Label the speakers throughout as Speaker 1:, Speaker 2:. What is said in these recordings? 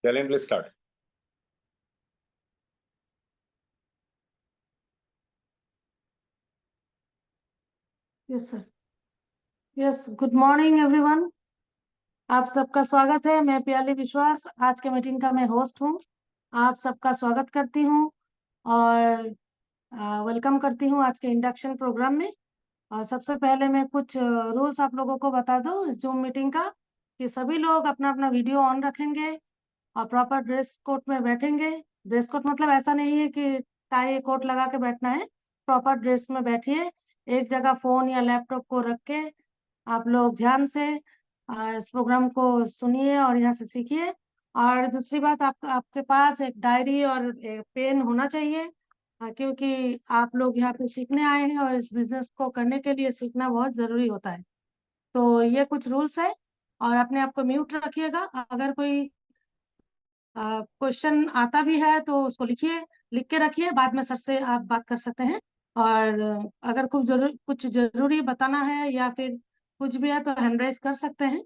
Speaker 1: Kellen, please start.
Speaker 2: Yes sir. Yes, good morning everyone. आप सबका स्वागत है। मैं प्याली विश्वास आज के मीटिंग का मैं होस्ट हूँ। आप सबका स्वागत करती हूँ और वेलकम करती हूँ आज के इंडक्शन प्रोग्राम में। और सबसे पहले मैं कुछ रूल्स आप लोगों को बता दूँ इस जूम मीटिंग का, कि सभी लोग अपना अपना वीडियो ऑन रखेंगे और प्रॉपर ड्रेस कोड में बैठेंगे। ड्रेस कोड मतलब ऐसा नहीं है कि टाई कोट लगा के बैठना है, प्रॉपर ड्रेस में बैठिए। एक जगह फोन या लैपटॉप को रख के आप लोग ध्यान से इस प्रोग्राम को सुनिए और यहाँ से सीखिए। और दूसरी बात, आपके पास एक डायरी और एक पेन होना चाहिए, क्योंकि आप लोग यहाँ पे सीखने आए हैं और इस बिजनेस को करने के लिए सीखना बहुत जरूरी होता है। तो ये कुछ रूल्स है। और अपने आप को म्यूट रखिएगा। अगर कोई क्वेश्चन आता भी है तो उसको लिख के रखिए, बाद में सर से आप बात कर सकते हैं। और अगर कुछ जरूरी बताना है या फिर कुछ भी है तो हैंड राइज कर सकते हैं।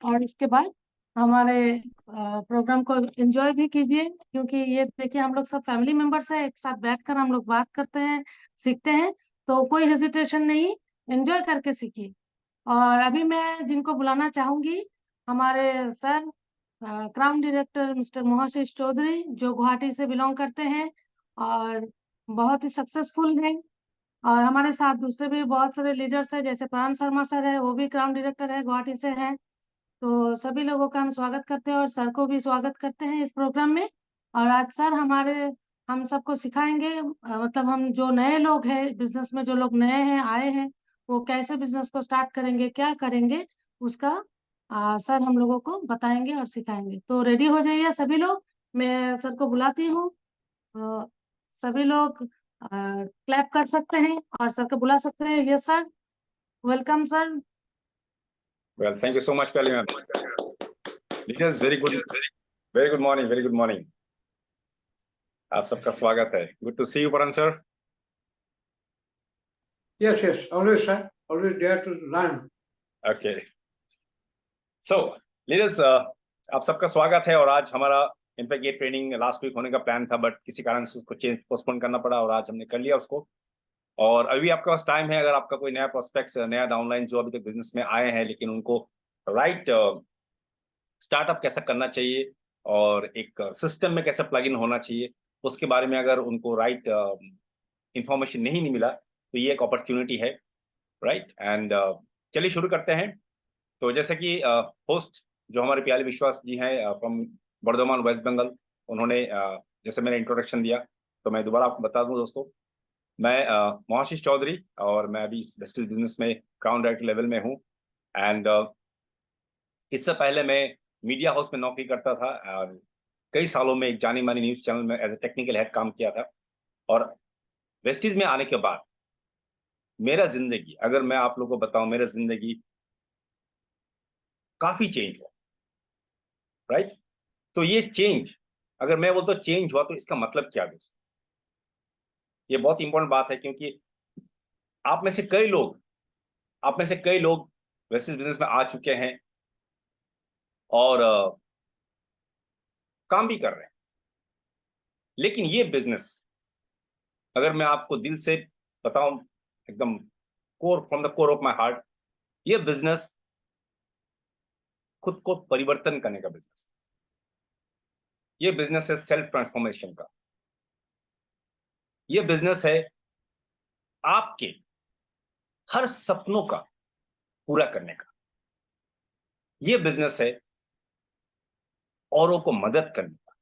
Speaker 2: और इसके बाद हमारे प्रोग्राम को एंजॉय भी कीजिए, क्योंकि ये देखिए हम लोग सब फैमिली मेंबर्स हैं, एक साथ बैठकर हम लोग बात करते हैं, सीखते हैं। तो कोई हेजिटेशन नहीं, एंजॉय करके सीखिए। और अभी मैं जिनको बुलाना चाहूंगी, हमारे sir crown director mister Mohashish Chowdhury, जो गुवाहाटी से बिलोंग करते हैं और बहुत ही सक्सेसफुल हैं। और हमारे साथ दूसरे भी बहुत सारे लीडर्स हैं, जैसे प्राण शर्मा सर है, वो भी क्राउन डायरेक्टर है, गुवाहाटी से हैं। तो सभी लोगों का हम स्वागत करते हैं और सर को भी स्वागत करते हैं इस प्रोग्राम में। और आज सर हम सबको सिखाएंगे, मतलब हम जो नए लोग हैं बिजनेस में, जो लोग नए हैं आए हैं, वो कैसे बिजनेस को स्टार्ट करेंगे, क्या करेंगे, उसका सर हम लोगों को बताएंगे और सिखाएंगे। तो रेडी हो जाइए सभी लोग, मैं सर को बुलाती हूँ। अ, सभी लोग क्लैप कर सकते हैं और सर को बुला सकते हैं। Yes sir, welcome sir.
Speaker 1: Well, thank you so much, Kellen, ma'am. Leaders, very good morning, very good morning. आप सबका स्वागत है। Good to see you, Paran sir.
Speaker 3: Yes, always, sir. Always there to learn.
Speaker 1: Okay. So, leaders, आप सबका स्वागत है। और आज हमारा इनफैक्ट ये ट्रेनिंग लास्ट वीक होने का प्लान था, बट किसी कारण से उसको पोस्टपोन करना पड़ा और आज हमने कर लिया उसको। और अभी आपके पास टाइम है, अगर आपका कोई नया प्रोस्पेक्ट्स, नया डाउनलाइन जो अभी तक बिजनेस में आए हैं लेकिन उनको राइट स्टार्टअप कैसा करना चाहिए और एक सिस्टम में कैसे प्लग इन होना चाहिए, उसके बारे में अगर उनको राइट इंफॉर्मेशन नहीं मिला तो ये एक अपॉर्चुनिटी है, राइट। एंड चलिए शुरू करते हैं। तो जैसे कि होस्ट जो हमारे प्याले विश्वास जी हैं फ्रॉम बर्धमान वेस्ट बंगाल, उन्होंने जैसे मैंने इंट्रोडक्शन दिया, तो मैं दोबारा आपको बता दूं दोस्तों, मैं मोहाशीष चौधरी और मैं अभी वेस्टल बिजनेस में क्राउन डायरेक्टर लेवल में हूँ। एंड इससे पहले मैं मीडिया हाउस में नौकरी करता था और कई सालों में एक जानी मानी न्यूज चैनल में एज ए टेक्निकल हेड काम किया था। और वेस्टीज में आने के बाद मेरा जिंदगी, अगर मैं आप लोगों को बताऊं, मेरा जिंदगी काफी चेंज हुआ, राइट। तो ये चेंज, अगर मैं बोलता हूं चेंज हुआ, तो इसका मतलब क्या दोस्तों, ये बहुत इंपॉर्टेंट बात है, क्योंकि आप में से कई लोग वेस्टीज बिजनेस में आ चुके हैं और काम भी कर रहे हैं। लेकिन ये बिजनेस, अगर मैं आपको दिल से बताऊं, एकदम from the core of my heart, ये बिजनेस खुद को परिवर्तन करने का बिजनेस, ये बिजनेस है सेल्फ ट्रांसफॉर्मेशन का, ये बिजनेस है आपके हर सपनों का पूरा करने का, ये बिजनेस है औरों को मदद करने का,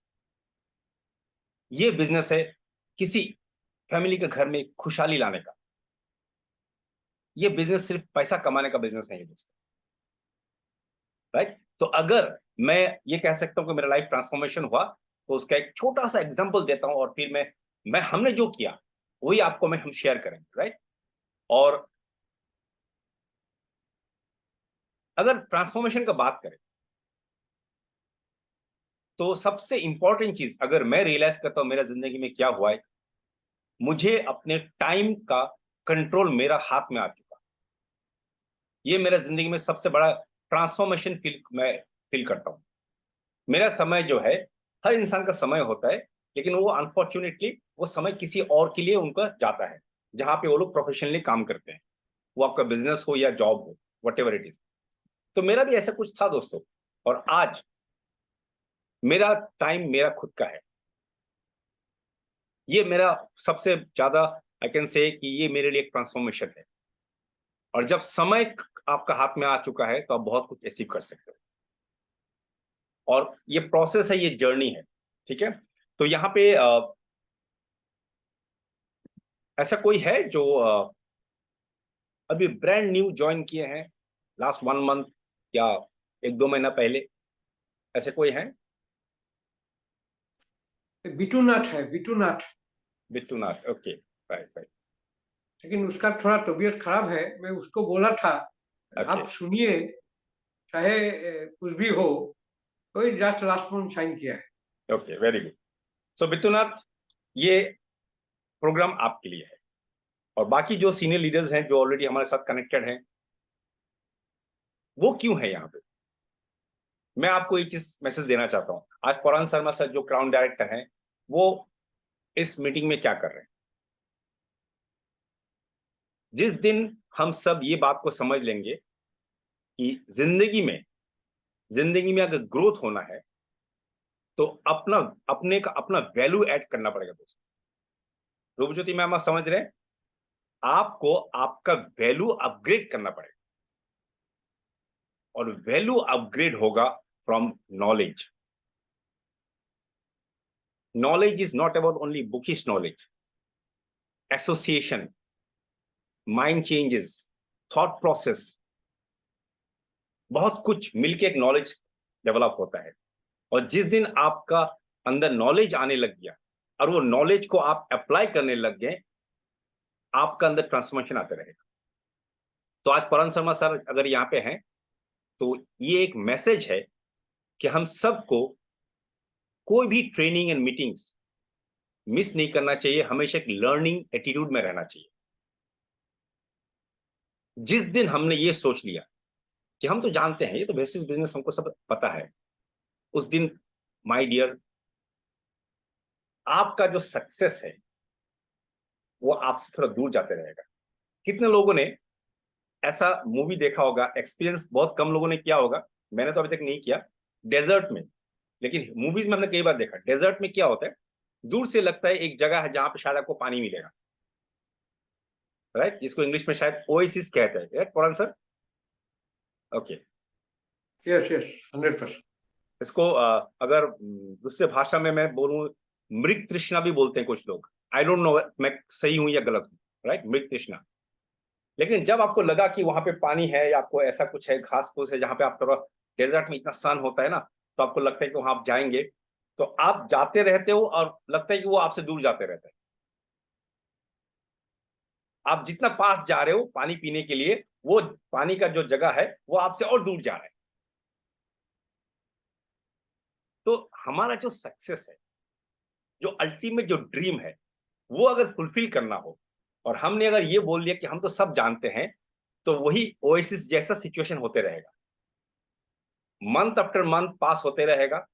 Speaker 1: ये बिजनेस है किसी फैमिली के घर में खुशहाली लाने का। ये बिजनेस सिर्फ पैसा कमाने का बिजनेस नहीं है दोस्तों, राइट। तो अगर मैं ये कह सकता हूं कि मेरा लाइफ ट्रांसफॉर्मेशन हुआ, तो उसका एक छोटा सा एग्जांपल देता हूं और फिर हमने जो किया वही आपको हम शेयर करेंगे, राइट। और अगर ट्रांसफॉर्मेशन का बात करें तो सबसे इंपॉर्टेंट चीज अगर मैं रियलाइज करता हूं मेरा जिंदगी में क्या हुआ है, मुझे अपने टाइम का कंट्रोल मेरा हाथ में आ चुका। ये मेरा जिंदगी में सबसे बड़ा ट्रांसफॉर्मेशन मैं फील करता हूं। मेरा समय जो है, हर इंसान का समय होता है, लेकिन वो अनफॉर्चुनेटली वो समय किसी और के लिए उनका जाता है, जहां पे वो लोग प्रोफेशनली काम करते हैं, वो आपका बिजनेस हो या जॉब हो, वट एवर इट इज। तो मेरा भी ऐसा कुछ था दोस्तों, और आज मेरा टाइम मेरा खुद का है। ये मेरा सबसे ज्यादा आई कैन से कि ये मेरे लिए एक ट्रांसफॉर्मेशन है। और जब समय आपका हाथ में आ चुका है तो आप बहुत कुछ अचीव कर सकते हो, और ये प्रोसेस है, ये जर्नी है, ठीक है। तो यहाँ पे ऐसा कोई है जो अभी ब्रांड न्यू ज्वाइन किए हैं, लास्ट 1 मंथ या 1-2 महीना पहले, ऐसे कोई है?
Speaker 3: बिटूनाथ है, बिटूनाथ।
Speaker 1: बिट्टूनाथ, ओके, राइट राइट,
Speaker 3: लेकिन उसका थोड़ा तबीयत खराब है। मैं उसको बोला था
Speaker 1: ओके
Speaker 3: आप सुनिए, चाहे कुछ भी हो, कोई जस्ट लास्ट मंथ साइन किया है।
Speaker 1: Okay, very good. So Bittunath, ये प्रोग्राम आपके लिए है, और बाकी जो सीनियर लीडर्स हैं जो ऑलरेडी हमारे साथ कनेक्टेड हैं, वो क्यों है यहाँ पे? मैं आपको एक चीज मैसेज देना चाहता हूँ। आज परान शर्मा सर जो क्राउन डायरेक्टर हैं, वो इस मीटिंग में क्या कर रहे हैं? जिस दिन हम सब ये बात को समझ लेंगे कि जिंदगी में अगर ग्रोथ होना है तो अपने का अपना वैल्यू ऐड करना पड़ेगा दोस्तों। रूपज्योति मैम, आप समझ रहे हैं? आपको आपका वैल्यू अपग्रेड करना पड़ेगा, और वैल्यू अपग्रेड होगा from knowledge. Knowledge is not about only bookish knowledge, association, mind changes, thought process, बहुत कुछ मिलके एक नॉलेज डेवलप होता है। और जिस दिन आपका अंदर नॉलेज आने लग गया और वो नॉलेज को आप अप्लाई करने लग गए, आपका अंदर ट्रांसफॉर्मेशन आते रहेगा। तो आज परान शर्मा सर अगर यहाँ पे हैं, तो ये एक मैसेज है कि हम सबको कोई भी ट्रेनिंग एंड मीटिंग्स मिस नहीं करना चाहिए, हमेशा एक लर्निंग एटीट्यूड में रहना चाहिए। जिस दिन हमने ये सोच लिया कि हम तो जानते हैं, ये तो वेस्टेज बिजनेस हमको सब पता है, उस दिन माय डियर, आपका जो सक्सेस है वो आपसे थोड़ा दूर जाते रहेगा। कितने लोगों ने ऐसा मूवी देखा होगा, एक्सपीरियंस बहुत कम लोगों ने किया होगा, मैंने तो अभी तक नहीं किया, डेजर्ट में। लेकिन मूवीज में हमने कई बार देखा, डेजर्ट में क्या होता है, दूर से लगता है एक जगह है जहां पे शायद आपको पानी मिलेगा, राइट, जिसको इंग्लिश में शायद ओएसिस कहते हैं, राइट परान सर? ओके।
Speaker 3: Yes yes, 100%।
Speaker 1: इसको अगर दूसरे भाषा में मैं बोलूं, मृग तृष्णा भी बोलते हैं कुछ लोग। आई डोंट नो मैं सही हूं या गलत हूं, राइट, मृग तृष्णा। लेकिन जब आपको लगा कि वहां पे पानी है या आपको ऐसा कुछ है, घास फूस है, जहां पे आप थोड़ा, डेजर्ट में इतना सन होता है ना, तो आपको लगता है कि वहां आप जाएंगे, तो आप जाते रहते हो और लगता है कि वो आपसे दूर जाते रहते हैं। आप जितना पास जा रहे हो पानी पीने के लिए, वो पानी का जो जगह है वो आपसे और दूर जा रहा है। तो हमारा जो सक्सेस है, जो अल्टीमेट जो ड्रीम है, वो अगर फुलफिल करना हो, और हमने अगर ये बोल लिया कि हम तो सब जानते हैं, तो वही ओएसिस जैसा सिचुएशन होते रहेगा। मंथ आफ्टर मंथ पास होते रहेगा,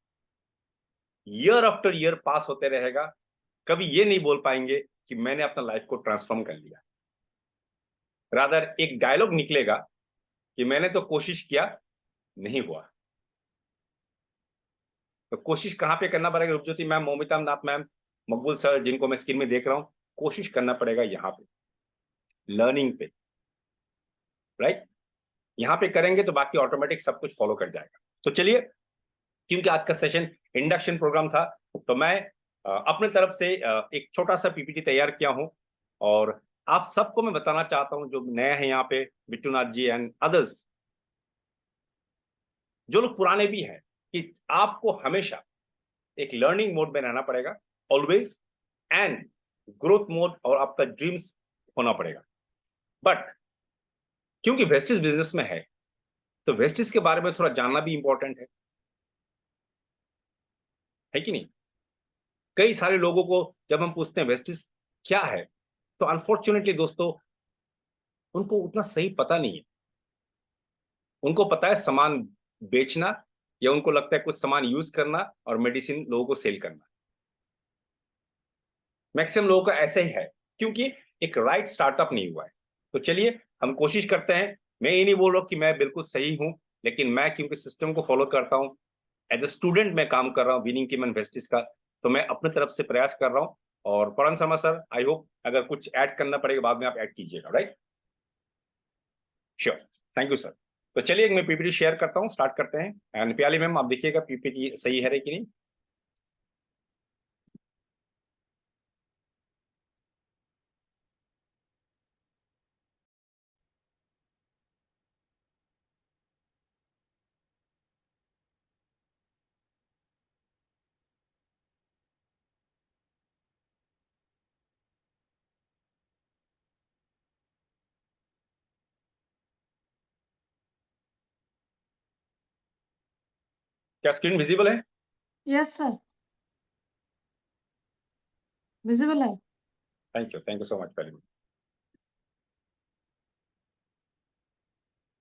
Speaker 1: ईयर आफ्टर ईयर पास होते रहेगा। कभी ये नहीं बोल पाएंगे कि मैंने अपना लाइफ को ट्रांसफॉर्म कर लिया। रादर एक डायलॉग निकलेगा कि मैंने तो कोशिश किया, नहीं हुआ। तो कोशिश कहां पे करना पड़ेगा? रूपज्योति मैम, मौमिता नाथ मैम, मकबूल सर, जिनको मैं स्क्रीन में देख रहा हूं, कोशिश करना पड़ेगा यहाँ पे, लर्निंग पे, राइट। यहाँ पे करेंगे तो बाकी ऑटोमेटिक सब कुछ फॉलो कर जाएगा। तो चलिए, क्योंकि आज का सेशन इंडक्शन प्रोग्राम था, तो मैं अपने तरफ से एक छोटा सा पीपीटी तैयार किया हूं, और आप सबको मैं बताना चाहता हूं, जो नए हैं यहाँ पे, बिट्टूनाथ जी एंड अदर्स, जो लोग पुराने भी हैं, कि आपको हमेशा एक लर्निंग मोड में रहना पड़ेगा ऑलवेज, एंड ग्रोथ मोड और आपका ड्रीम्स होना पड़ेगा। बट क्योंकि वेस्टेज बिजनेस में है, तो वेस्टेज के बारे में थोड़ा जानना भी इंपॉर्टेंट है कि नहीं? कई सारे लोगों को जब हम पूछते हैं वेस्टेज क्या है, तो अनफॉर्चुनेटली दोस्तों, उनको उतना सही पता नहीं है। उनको पता है सामान बेचना या उनको लगता है कुछ सामान यूज करना और मेडिसिन लोगों को सेल करना। मैक्सिमम लोगों का ऐसा ही है, क्योंकि एक राइट स्टार्टअप नहीं हुआ है। तो चलिए हम कोशिश करते हैं। मैं ये नहीं बोल रहा कि मैं बिल्कुल सही हूं, लेकिन मैं क्योंकि सिस्टम को फॉलो करता हूं, एज ए स्टूडेंट मैं काम कर रहा हूं विनिंग टीम इन्वेस्टिस का, तो मैं अपनी तरफ से प्रयास कर रहा हूं। और परान शर्मा सर, आई होप अगर कुछ ऐड करना पड़ेगा बाद में आप ऐड कीजिएगा, right? Sure, thank you sir. तो चलिए मैं पीपीटी शेयर करता हूं, स्टार्ट करते हैं। एंड प्याली मैम आप देखिएगा पीपीटी सही है कि नहीं। क्या स्क्रीन विजिबल है?
Speaker 2: यस सर, विजिबल है।
Speaker 1: थैंक यू सो मच प्याली मैम।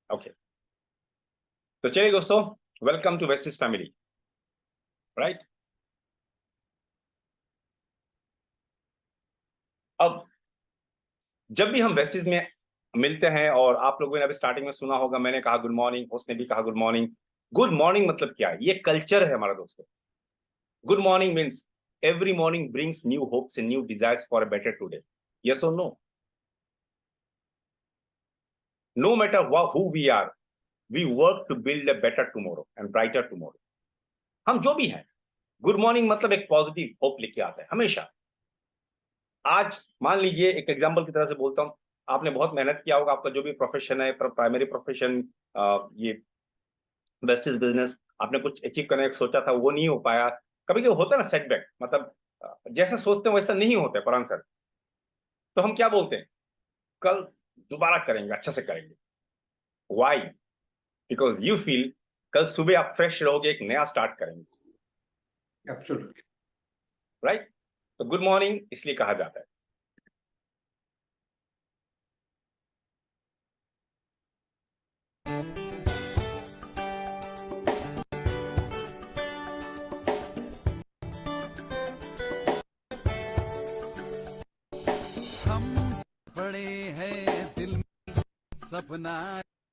Speaker 1: ओके, तो चलिए दोस्तों, वेलकम टू वेस्टिस फैमिली, राइट? अब जब भी हम वेस्टिस में मिलते हैं, और आप लोगों ने अभी स्टार्टिंग में सुना होगा, मैंने कहा गुड मॉर्निंग, उसने भी कहा गुड मॉर्निंग। गुड मॉर्निंग मतलब क्या है? ये कल्चर है हमारा दोस्तों। Good morning means every morning brings new hopes and new desires for a better today. Yes और no? No matter who we are, we work to build a better tomorrow and brighter tomorrow. हम जो भी हैं, good morning मतलब एक positive hope लेके आता है हमेशा। आज मान लीजिए, एक एग्जांपल की तरह से बोलता हूं, आपने बहुत मेहनत किया होगा, आपका जो भी प्रोफेशन है, प्राइमरी प्रोफेशन, ये वेस्टिस बिजनेस, आपने कुछ अचीव करने का सोचा था, वो नहीं हो पाया। कभी कभी होता है ना सेटबैक, मतलब जैसा सोचते हैं वैसा नहीं होता है पर आंसर। तो हम क्या बोलते हैं? कल दोबारा करेंगे, अच्छे से करेंगे। वाई? बिकॉज यू फील कल सुबह आप फ्रेश रहोगे, एक नया स्टार्ट करेंगे।
Speaker 3: Absolutely
Speaker 1: right? तो गुड मॉर्निंग इसलिए कहा जाता है।
Speaker 4: हम बड़े हैं दिल में सपना,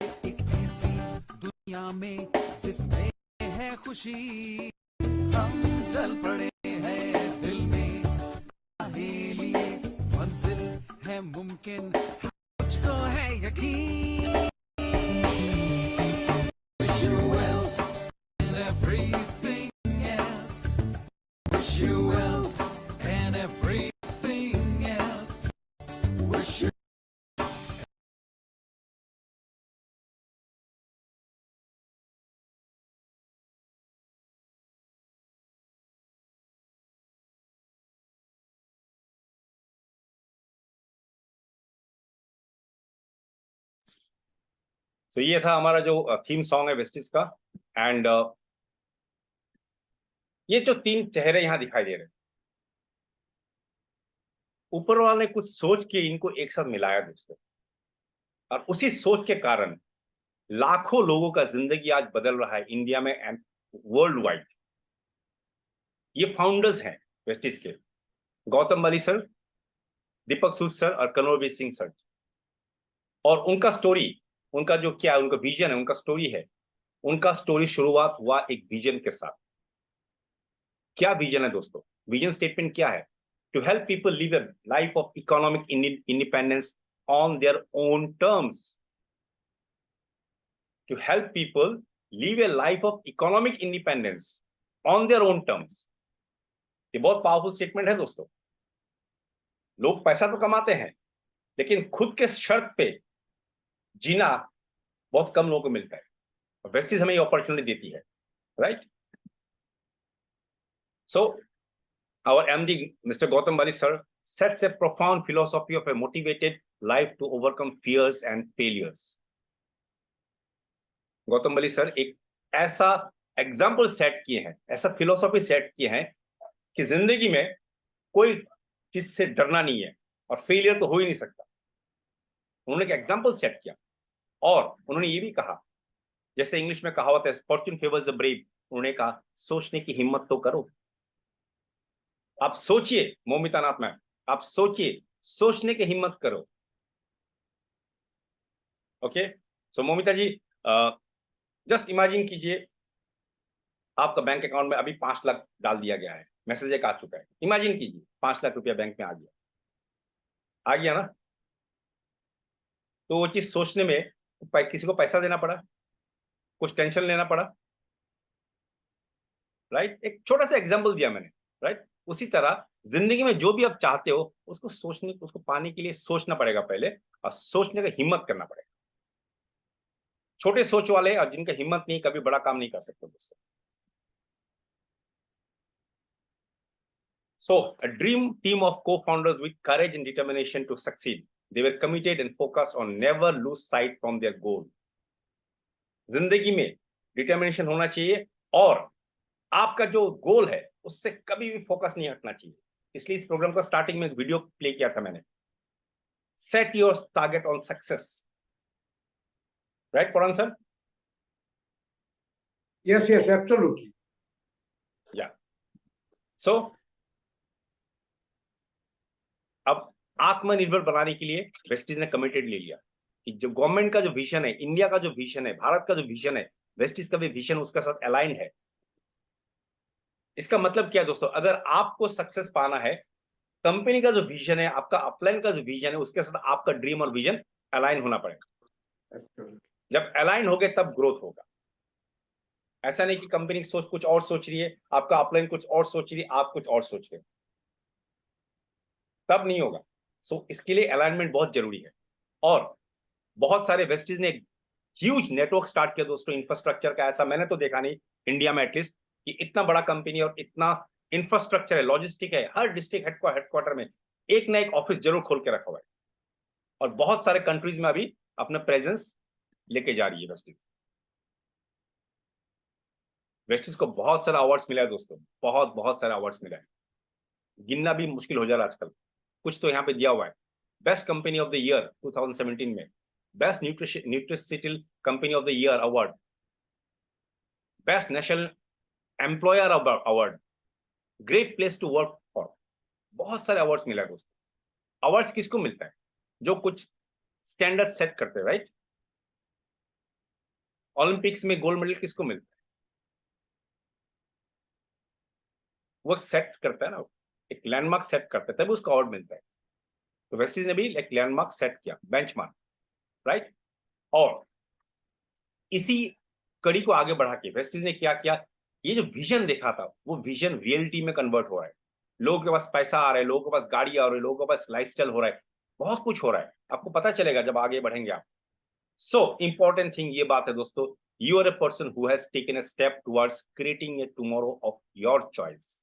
Speaker 4: एक ऐसी दुनिया में जिसमें है खुशी। हम चल पड़े हैं दिल में आगे लिए, मंजिल है मुमकिन, मुझको है यकीन। Wish you well in everything, yes. Wish you well and everything else. Wish you
Speaker 1: तो ये था हमारा जो थीम सॉन्ग है वेस्टिस का। एंड ये जो तीन चेहरे यहां दिखाई दे रहे हैं, ऊपर वाले ने कुछ सोच के इनको एक साथ मिलाया दोस्तों, और उसी सोच के कारण लाखों लोगों का जिंदगी आज बदल रहा है इंडिया में एंड वर्ल्ड वाइड। ये फाउंडर्स हैं वेस्टिस के, गौतम बली सर, दीपक सूद सर और कनवरवीर सिंह सर। और उनका स्टोरी, उनका जो क्या उनका विजन है, उनका स्टोरी है, उनका स्टोरी शुरुआत हुआ एक विजन के साथ। क्या विजन है दोस्तों? विजन स्टेटमेंट क्या है? To help people live a life of economic independence on their own terms. To help people live a life of economic independence on their own terms. ये बहुत पावरफुल स्टेटमेंट है दोस्तों। लोग पैसा तो कमाते हैं, लेकिन खुद के शर्त पे जीना बहुत कम लोगों को मिलता है, और वेस्टिज हमें ये अपॉर्चुनिटी देती है, right? So our MD Mr. Gautam Bali sir sets a profound philosophy of a motivated life to overcome fears and failures. Gautam Bali sir एक ऐसा एग्जाम्पल सेट किए हैं, ऐसा फिलोसॉफी सेट किए हैं कि जिंदगी में कोई चीज से डरना नहीं है, और फेलियर तो हो ही नहीं सकता। उन्होंने एक एग्जाम्पल सेट किया, और उन्होंने ये भी कहा, जैसे इंग्लिश में कहावत है, फॉर्च्यून फेवर्स द ब्रेव उन्होंने कहा सोचने की हिम्मत तो करो। आप सोचिए मौमिता नाथ मैम, आप सोचिए, सोचने की हिम्मत करो। ओके, सो मौमिता जी, जस्ट इमेजिन कीजिए आपका बैंक अकाउंट में अभी 5 लाख डाल दिया गया है, मैसेज एक आ चुका है। इमेजिन कीजिए 5 लाख रुपया बैंक में आ गया ना। तो वो चीज सोचने में किसी को पैसा देना पड़ा, कुछ टेंशन लेना पड़ा, राइट। एक छोटा सा एग्जांपल दिया मैंने, राइट। उसी तरह जिंदगी में जो भी आप चाहते हो उसको सोचने, उसको पाने के लिए सोचना पड़ेगा पहले, और सोचने का हिम्मत करना पड़ेगा। छोटे सोच वाले और जिनका हिम्मत नहीं, कभी बड़ा काम नहीं कर सकते दोस्तों। So, a dream team of co-founders with courage and determination to succeed. They were committed and focused on never lose sight from their goal. जिंदगी में डिटर्मिनेशन होना चाहिए और आपका जो गोल है उससे कभी भी फोकस नहीं हटना चाहिए। इसलिए इस प्रोग्राम का स्टार्टिंग में एक वीडियो प्ले किया था मैंने, set your target on success, right Farhan sir?
Speaker 3: Yes, yes, absolutely.
Speaker 1: Yeah. So, अब आत्मनिर्भर बनाने के लिए वेस्टीज ने कमिटेड ले लिया कि जो गवर्नमेंट का जो विजन है, इंडिया का जो विजन है, भारत का जो विजन है, वेस्टीज का भी विजन उसके साथ अलाइन है। इसका मतलब क्या है दोस्तों? अगर आपको सक्सेस पाना है, कंपनी का जो विजन है, आपका अपलाइन का जो विजन है, उसके साथ आपका ड्रीम और विजन अलाइन होना पड़ेगा।
Speaker 3: Absolutely.
Speaker 1: जब अलाइन हो गए तब ग्रोथ होगा। ऐसा नहीं कि कंपनी की सोच कुछ और सोच रही है, आपका अपलाइन कुछ और सोच रही है, आप कुछ और सोच रहे हैं, तब नहीं होगा। सो इसके लिए अलाइनमेंट बहुत जरूरी है। और बहुत सारे वेस्टीज ने ह्यूज नेटवर्क स्टार्ट किया दोस्तों, इंफ्रास्ट्रक्चर का। ऐसा मैंने तो देखा नहीं इंडिया में एटलीस्ट कि इतना बड़ा कंपनी और इतना इंफ्रास्ट्रक्चर है, लॉजिस्टिक है, हर डिस्ट्रिक्ट हेडक्वार्टर में एक ना एक ऑफिस जरूर खोल के रखा हुआ है, और बहुत सारे कंट्रीज में अभी अपना प्रेजेंस लेके जा रही है वेस्टीज। वेस्टीज को बहुत सारा अवार्ड्स मिला है दोस्तों, बहुत सारे अवार्ड्स मिला है, गिनना भी मुश्किल हो जा रहा है आजकल। कुछ तो यहाँ पे दिया हुआ है, best company of the year 2017 में, best nutricity company of the year award, best national employer award, great place to work for, बहुत सारे अवार्ड्स मिला है दोस्तों। अवार्ड्स किसको मिलता है? जो कुछ स्टैंडर्ड सेट करते हैं, राइट। ओलंपिक्स में गोल्ड मेडल किसको मिलता है? वो सेट करता है ना, एक लैंडमार्क सेट करता है, तभी उसका अवार्ड मिलता है। तो वेस्टीज ने भी एक लैंडमार्क सेट किया, बेंचमार्क, राइट। और इसी कड़ी को आगे बढ़ा के वेस्टीज ने क्या किया, ये जो विजन देखा था वो विजन रियलिटी में कन्वर्ट हो रहा है। लोगों के पास पैसा आ रहा है, लोगों के पास गाड़ी आ रही है, लोगों के पास लाइफस्टाइल हो रहा है, बहुत कुछ हो रहा है। आपको पता चलेगा जब आगे बढ़ेंगे आप। सो इंपॉर्टेंट थिंग ये बात है दोस्तों, you are a person who has taken a step towards creating a tomorrow of your choice.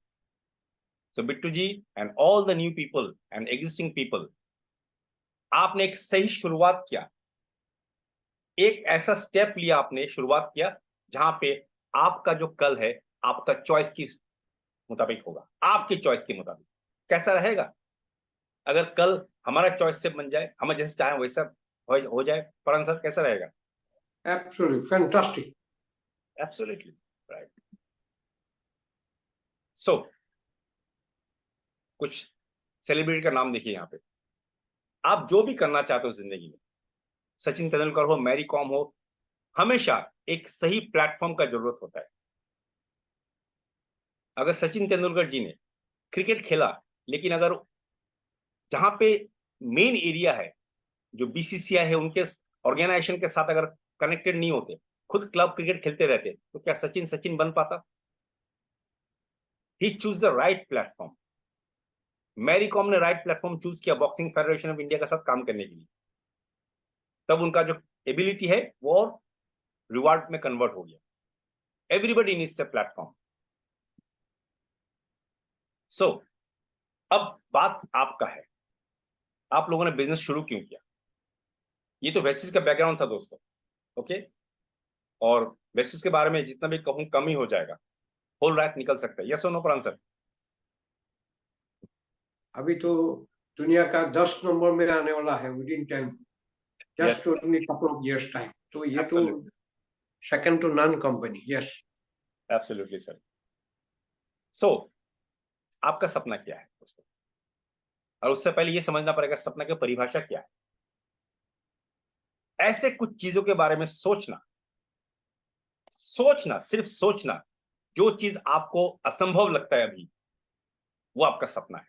Speaker 1: So Bittu ji and all the new people and existing people, आपने एक सही शुरुआत किया, एक ऐसा स्टेप लिया, आपने शुरुआत किया जहां पे आपका जो कल है आपका चॉइस के मुताबिक होगा, आपकी चॉइस के मुताबिक। कैसा रहेगा अगर कल हमारा चॉइस से बन जाए, हम जैसे चाहें वैसा हो जाए? फरहान सर कैसा रहेगा?
Speaker 3: Absolutely fantastic.
Speaker 1: Absolutely right. So कुछ सेलिब्रिटी का नाम देखिए यहाँ पे। आप जो भी करना चाहते हो जिंदगी में, सचिन तेंदुलकर हो, मैरी कॉम हो, हमेशा एक सही प्लेटफॉर्म का जरूरत होता है। अगर सचिन तेंदुलकर जी ने क्रिकेट खेला, लेकिन अगर जहां पे मेन एरिया है जो बीसीसीआई है उनके ऑर्गेनाइजेशन के साथ अगर कनेक्टेड नहीं होते, खुद क्लब क्रिकेट खेलते रहते, तो क्या सचिन बन पाता? He choose the right platform. Mary Kom ने राइट प्लेटफॉर्म चूज किया बॉक्सिंग फेडरेशन ऑफ इंडिया के साथ काम करने के लिए, तब उनका जो एबिलिटी है वो रिवार्ड में कन्वर्ट हो गया। Everybody needs a platform. So अब बात आपका है, आप लोगों ने बिजनेस शुरू क्यों किया? ये तो वेस्टीज का बैकग्राउंड था दोस्तों, ओके। और वेस्टीज के बारे में जितना भी कहूं कम ही हो जाएगा, होल रात निकल सकता है। यस और नो पर आंसर?
Speaker 3: अभी तो दुनिया का 10 नंबर में आने वाला है within 10
Speaker 1: Yes.
Speaker 3: just only couple of years time. तो ये तो
Speaker 1: Absolutely.
Speaker 3: second to none company. Yes.
Speaker 1: Absolutely sir. So आपका सपना क्या है दोस्तों, और उससे पहले ये समझना पड़ेगा सपना की परिभाषा क्या है। ऐसे कुछ चीजों के बारे में सोचना, सिर्फ सोचना, जो चीज आपको असंभव लगता है अभी, वो आपका सपना है।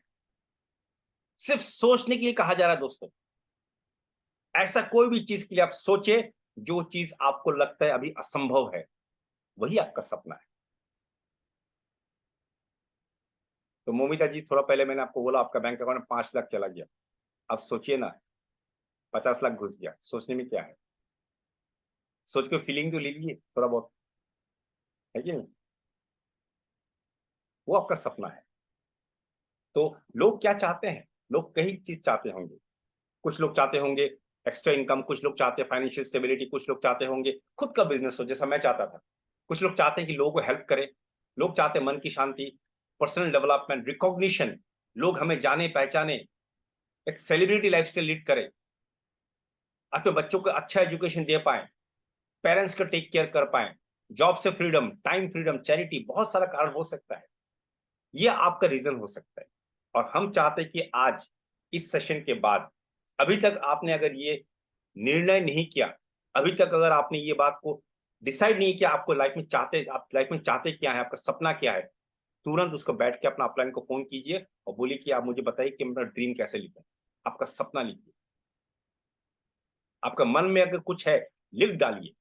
Speaker 1: सिर्फ सोचने के लिए कहा जा रहा है दोस्तों। ऐसा कोई भी चीज के लिए आप सोचे, जो चीज आपको लगता है अभी असंभव है, वही आपका सपना है। तो मोमिता जी, थोड़ा पहले मैंने आपको बोला आपका बैंक अकाउंट में 5 लाख चला गया। अब सोचिए ना, 50 लाख घुस गया। सोचने में क्या है, सोच के फीलिंग तो लीजिए थोड़ा बहुत, है कि नहीं? वो आपका सपना है। तो लोग क्या चाहते हैं, लोग कई चीज चाहते होंगे। कुछ लोग चाहते होंगे एक्स्ट्रा इनकम, कुछ लोग चाहते हैं फाइनेंशियल स्टेबिलिटी, कुछ लोग चाहते होंगे खुद का बिजनेस हो जैसा मैं चाहता था, कुछ लोग चाहते हैं कि लोगों को हेल्प करे, लोग चाहते हैं मन की शांति, पर्सनल डेवलपमेंट, रिकॉग्निशन, लोग हमें जाने पहचाने, एक सेलिब्रिटी लाइफस्टाइल लीड करे, अपने बच्चों को अच्छा एजुकेशन दे पाए, पेरेंट्स का टेक केयर कर पाए, जॉब से फ्रीडम, टाइम फ्रीडम, चैरिटी, बहुत सारा कारण हो सकता है। ये आपका रीजन हो सकता है। और हम चाहते हैं कि आज इस सेशन के बाद, अभी तक आपने अगर ये निर्णय नहीं किया, अभी तक अगर आपने ये बात को डिसाइड नहीं किया आपको लाइफ में चाहते, आप लाइफ में चाहते क्या है, आपका सपना क्या है, तुरंत उसको बैठ के अपना अपलाइन को फोन कीजिए और बोलिए कि आप मुझे बताइए कि मेरा ड्रीम कैसे लिखूं। आपका सपना लिखिए, आपका मन में अगर कुछ है लिख डालिए,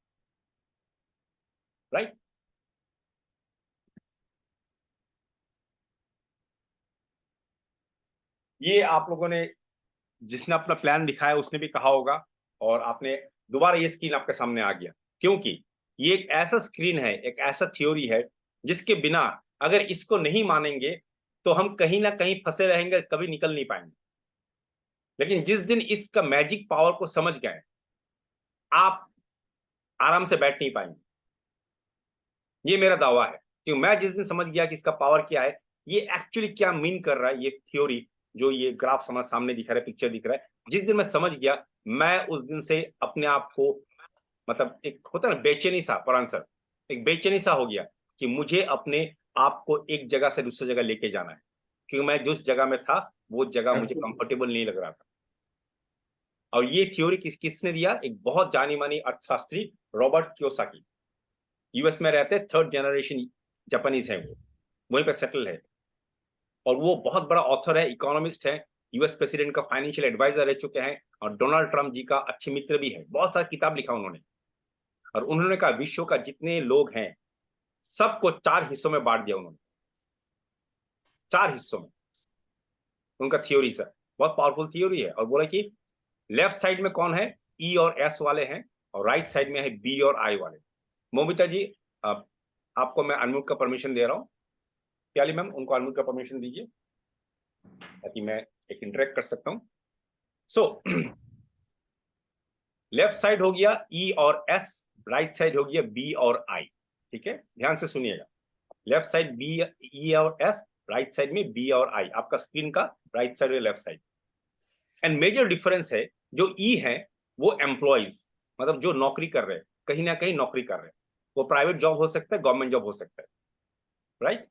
Speaker 1: राइट? ये आप लोगों ने, जिसने अपना प्लान दिखाया उसने भी कहा होगा, और आपने दोबारा ये स्क्रीन आपके सामने आ गया, क्योंकि ये एक ऐसा स्क्रीन है, एक ऐसा थ्योरी है जिसके बिना अगर इसको नहीं मानेंगे तो हम कहीं ना कहीं फंसे रहेंगे, कभी निकल नहीं पाएंगे। लेकिन जिस दिन इसका मैजिक पावर को समझ गए, आप आराम से बैठ नहीं पाएंगे। ये मेरा दावा है, क्योंकि मैं जिस दिन समझ गया कि इसका पावर क्या है, ये एक्चुअली क्या मीन कर रहा है, ये थ्योरी जो ये ग्राफ हमारे सामने दिख रहा है, पिक्चर दिख रहा है, जिस दिन मैं समझ गया, मैं उस दिन से अपने आप को, मतलब एक होता है ना बेचैनी सा, पर आंसर एक बेचैनी सा हो गया कि मुझे अपने आप को एक जगह से दूसरी जगह लेके जाना है, क्योंकि मैं जिस जगह में था वो जगह मुझे कंफर्टेबल नहीं लग रहा था। और ये थ्योरी किसने दिया? एक बहुत जानी मानी अर्थशास्त्री रॉबर्ट कियोसाकी, यूएस में रहते, 3rd जनरेशन जापानीज है, वो वहीं पर सेटल है, और वो बहुत बड़ा ऑथर है, इकोनॉमिस्ट है, यूएस प्रेसिडेंट का फाइनेंशियल एडवाइजर रह चुके हैं, और डोनाल्ड ट्रंप जी का अच्छे मित्र भी है। बहुत सारी किताब लिखा उन्होंने, और उन्होंने कहा विश्व का जितने लोग हैं सबको 4 हिस्सों में बांट दिया उन्होंने, 4 हिस्सों में। उनका थ्योरी सर बहुत पावरफुल थ्योरी है, और बोला कि लेफ्ट साइड में कौन है, ई और एस वाले हैं, और राइट साइड में है बी और आई वाले। मोमिता जी, आपको मैं अनम्यूट का परमिशन दे रहा हूँ। प्याली मैम, उनको अनम्यूट का परमिशन दीजिए ताकि मैं एक इंटरेक्ट कर सकता हूँ। सो लेफ्ट साइड हो गया ई और एस, राइट साइड हो गया बी और आई। ठीक है, ध्यान से सुनिएगा। लेफ्ट साइड बी, ई और एस, राइट साइड में बी और आई, आपका स्क्रीन का राइट साइड और left side. And major difference है, जो ई है वो एम्प्लॉइज, मतलब जो नौकरी कर रहे हैं, कहीं ना कहीं नौकरी कर रहे हैं, वो प्राइवेट जॉब हो सकता है, गवर्नमेंट जॉब हो सकता है, राइट?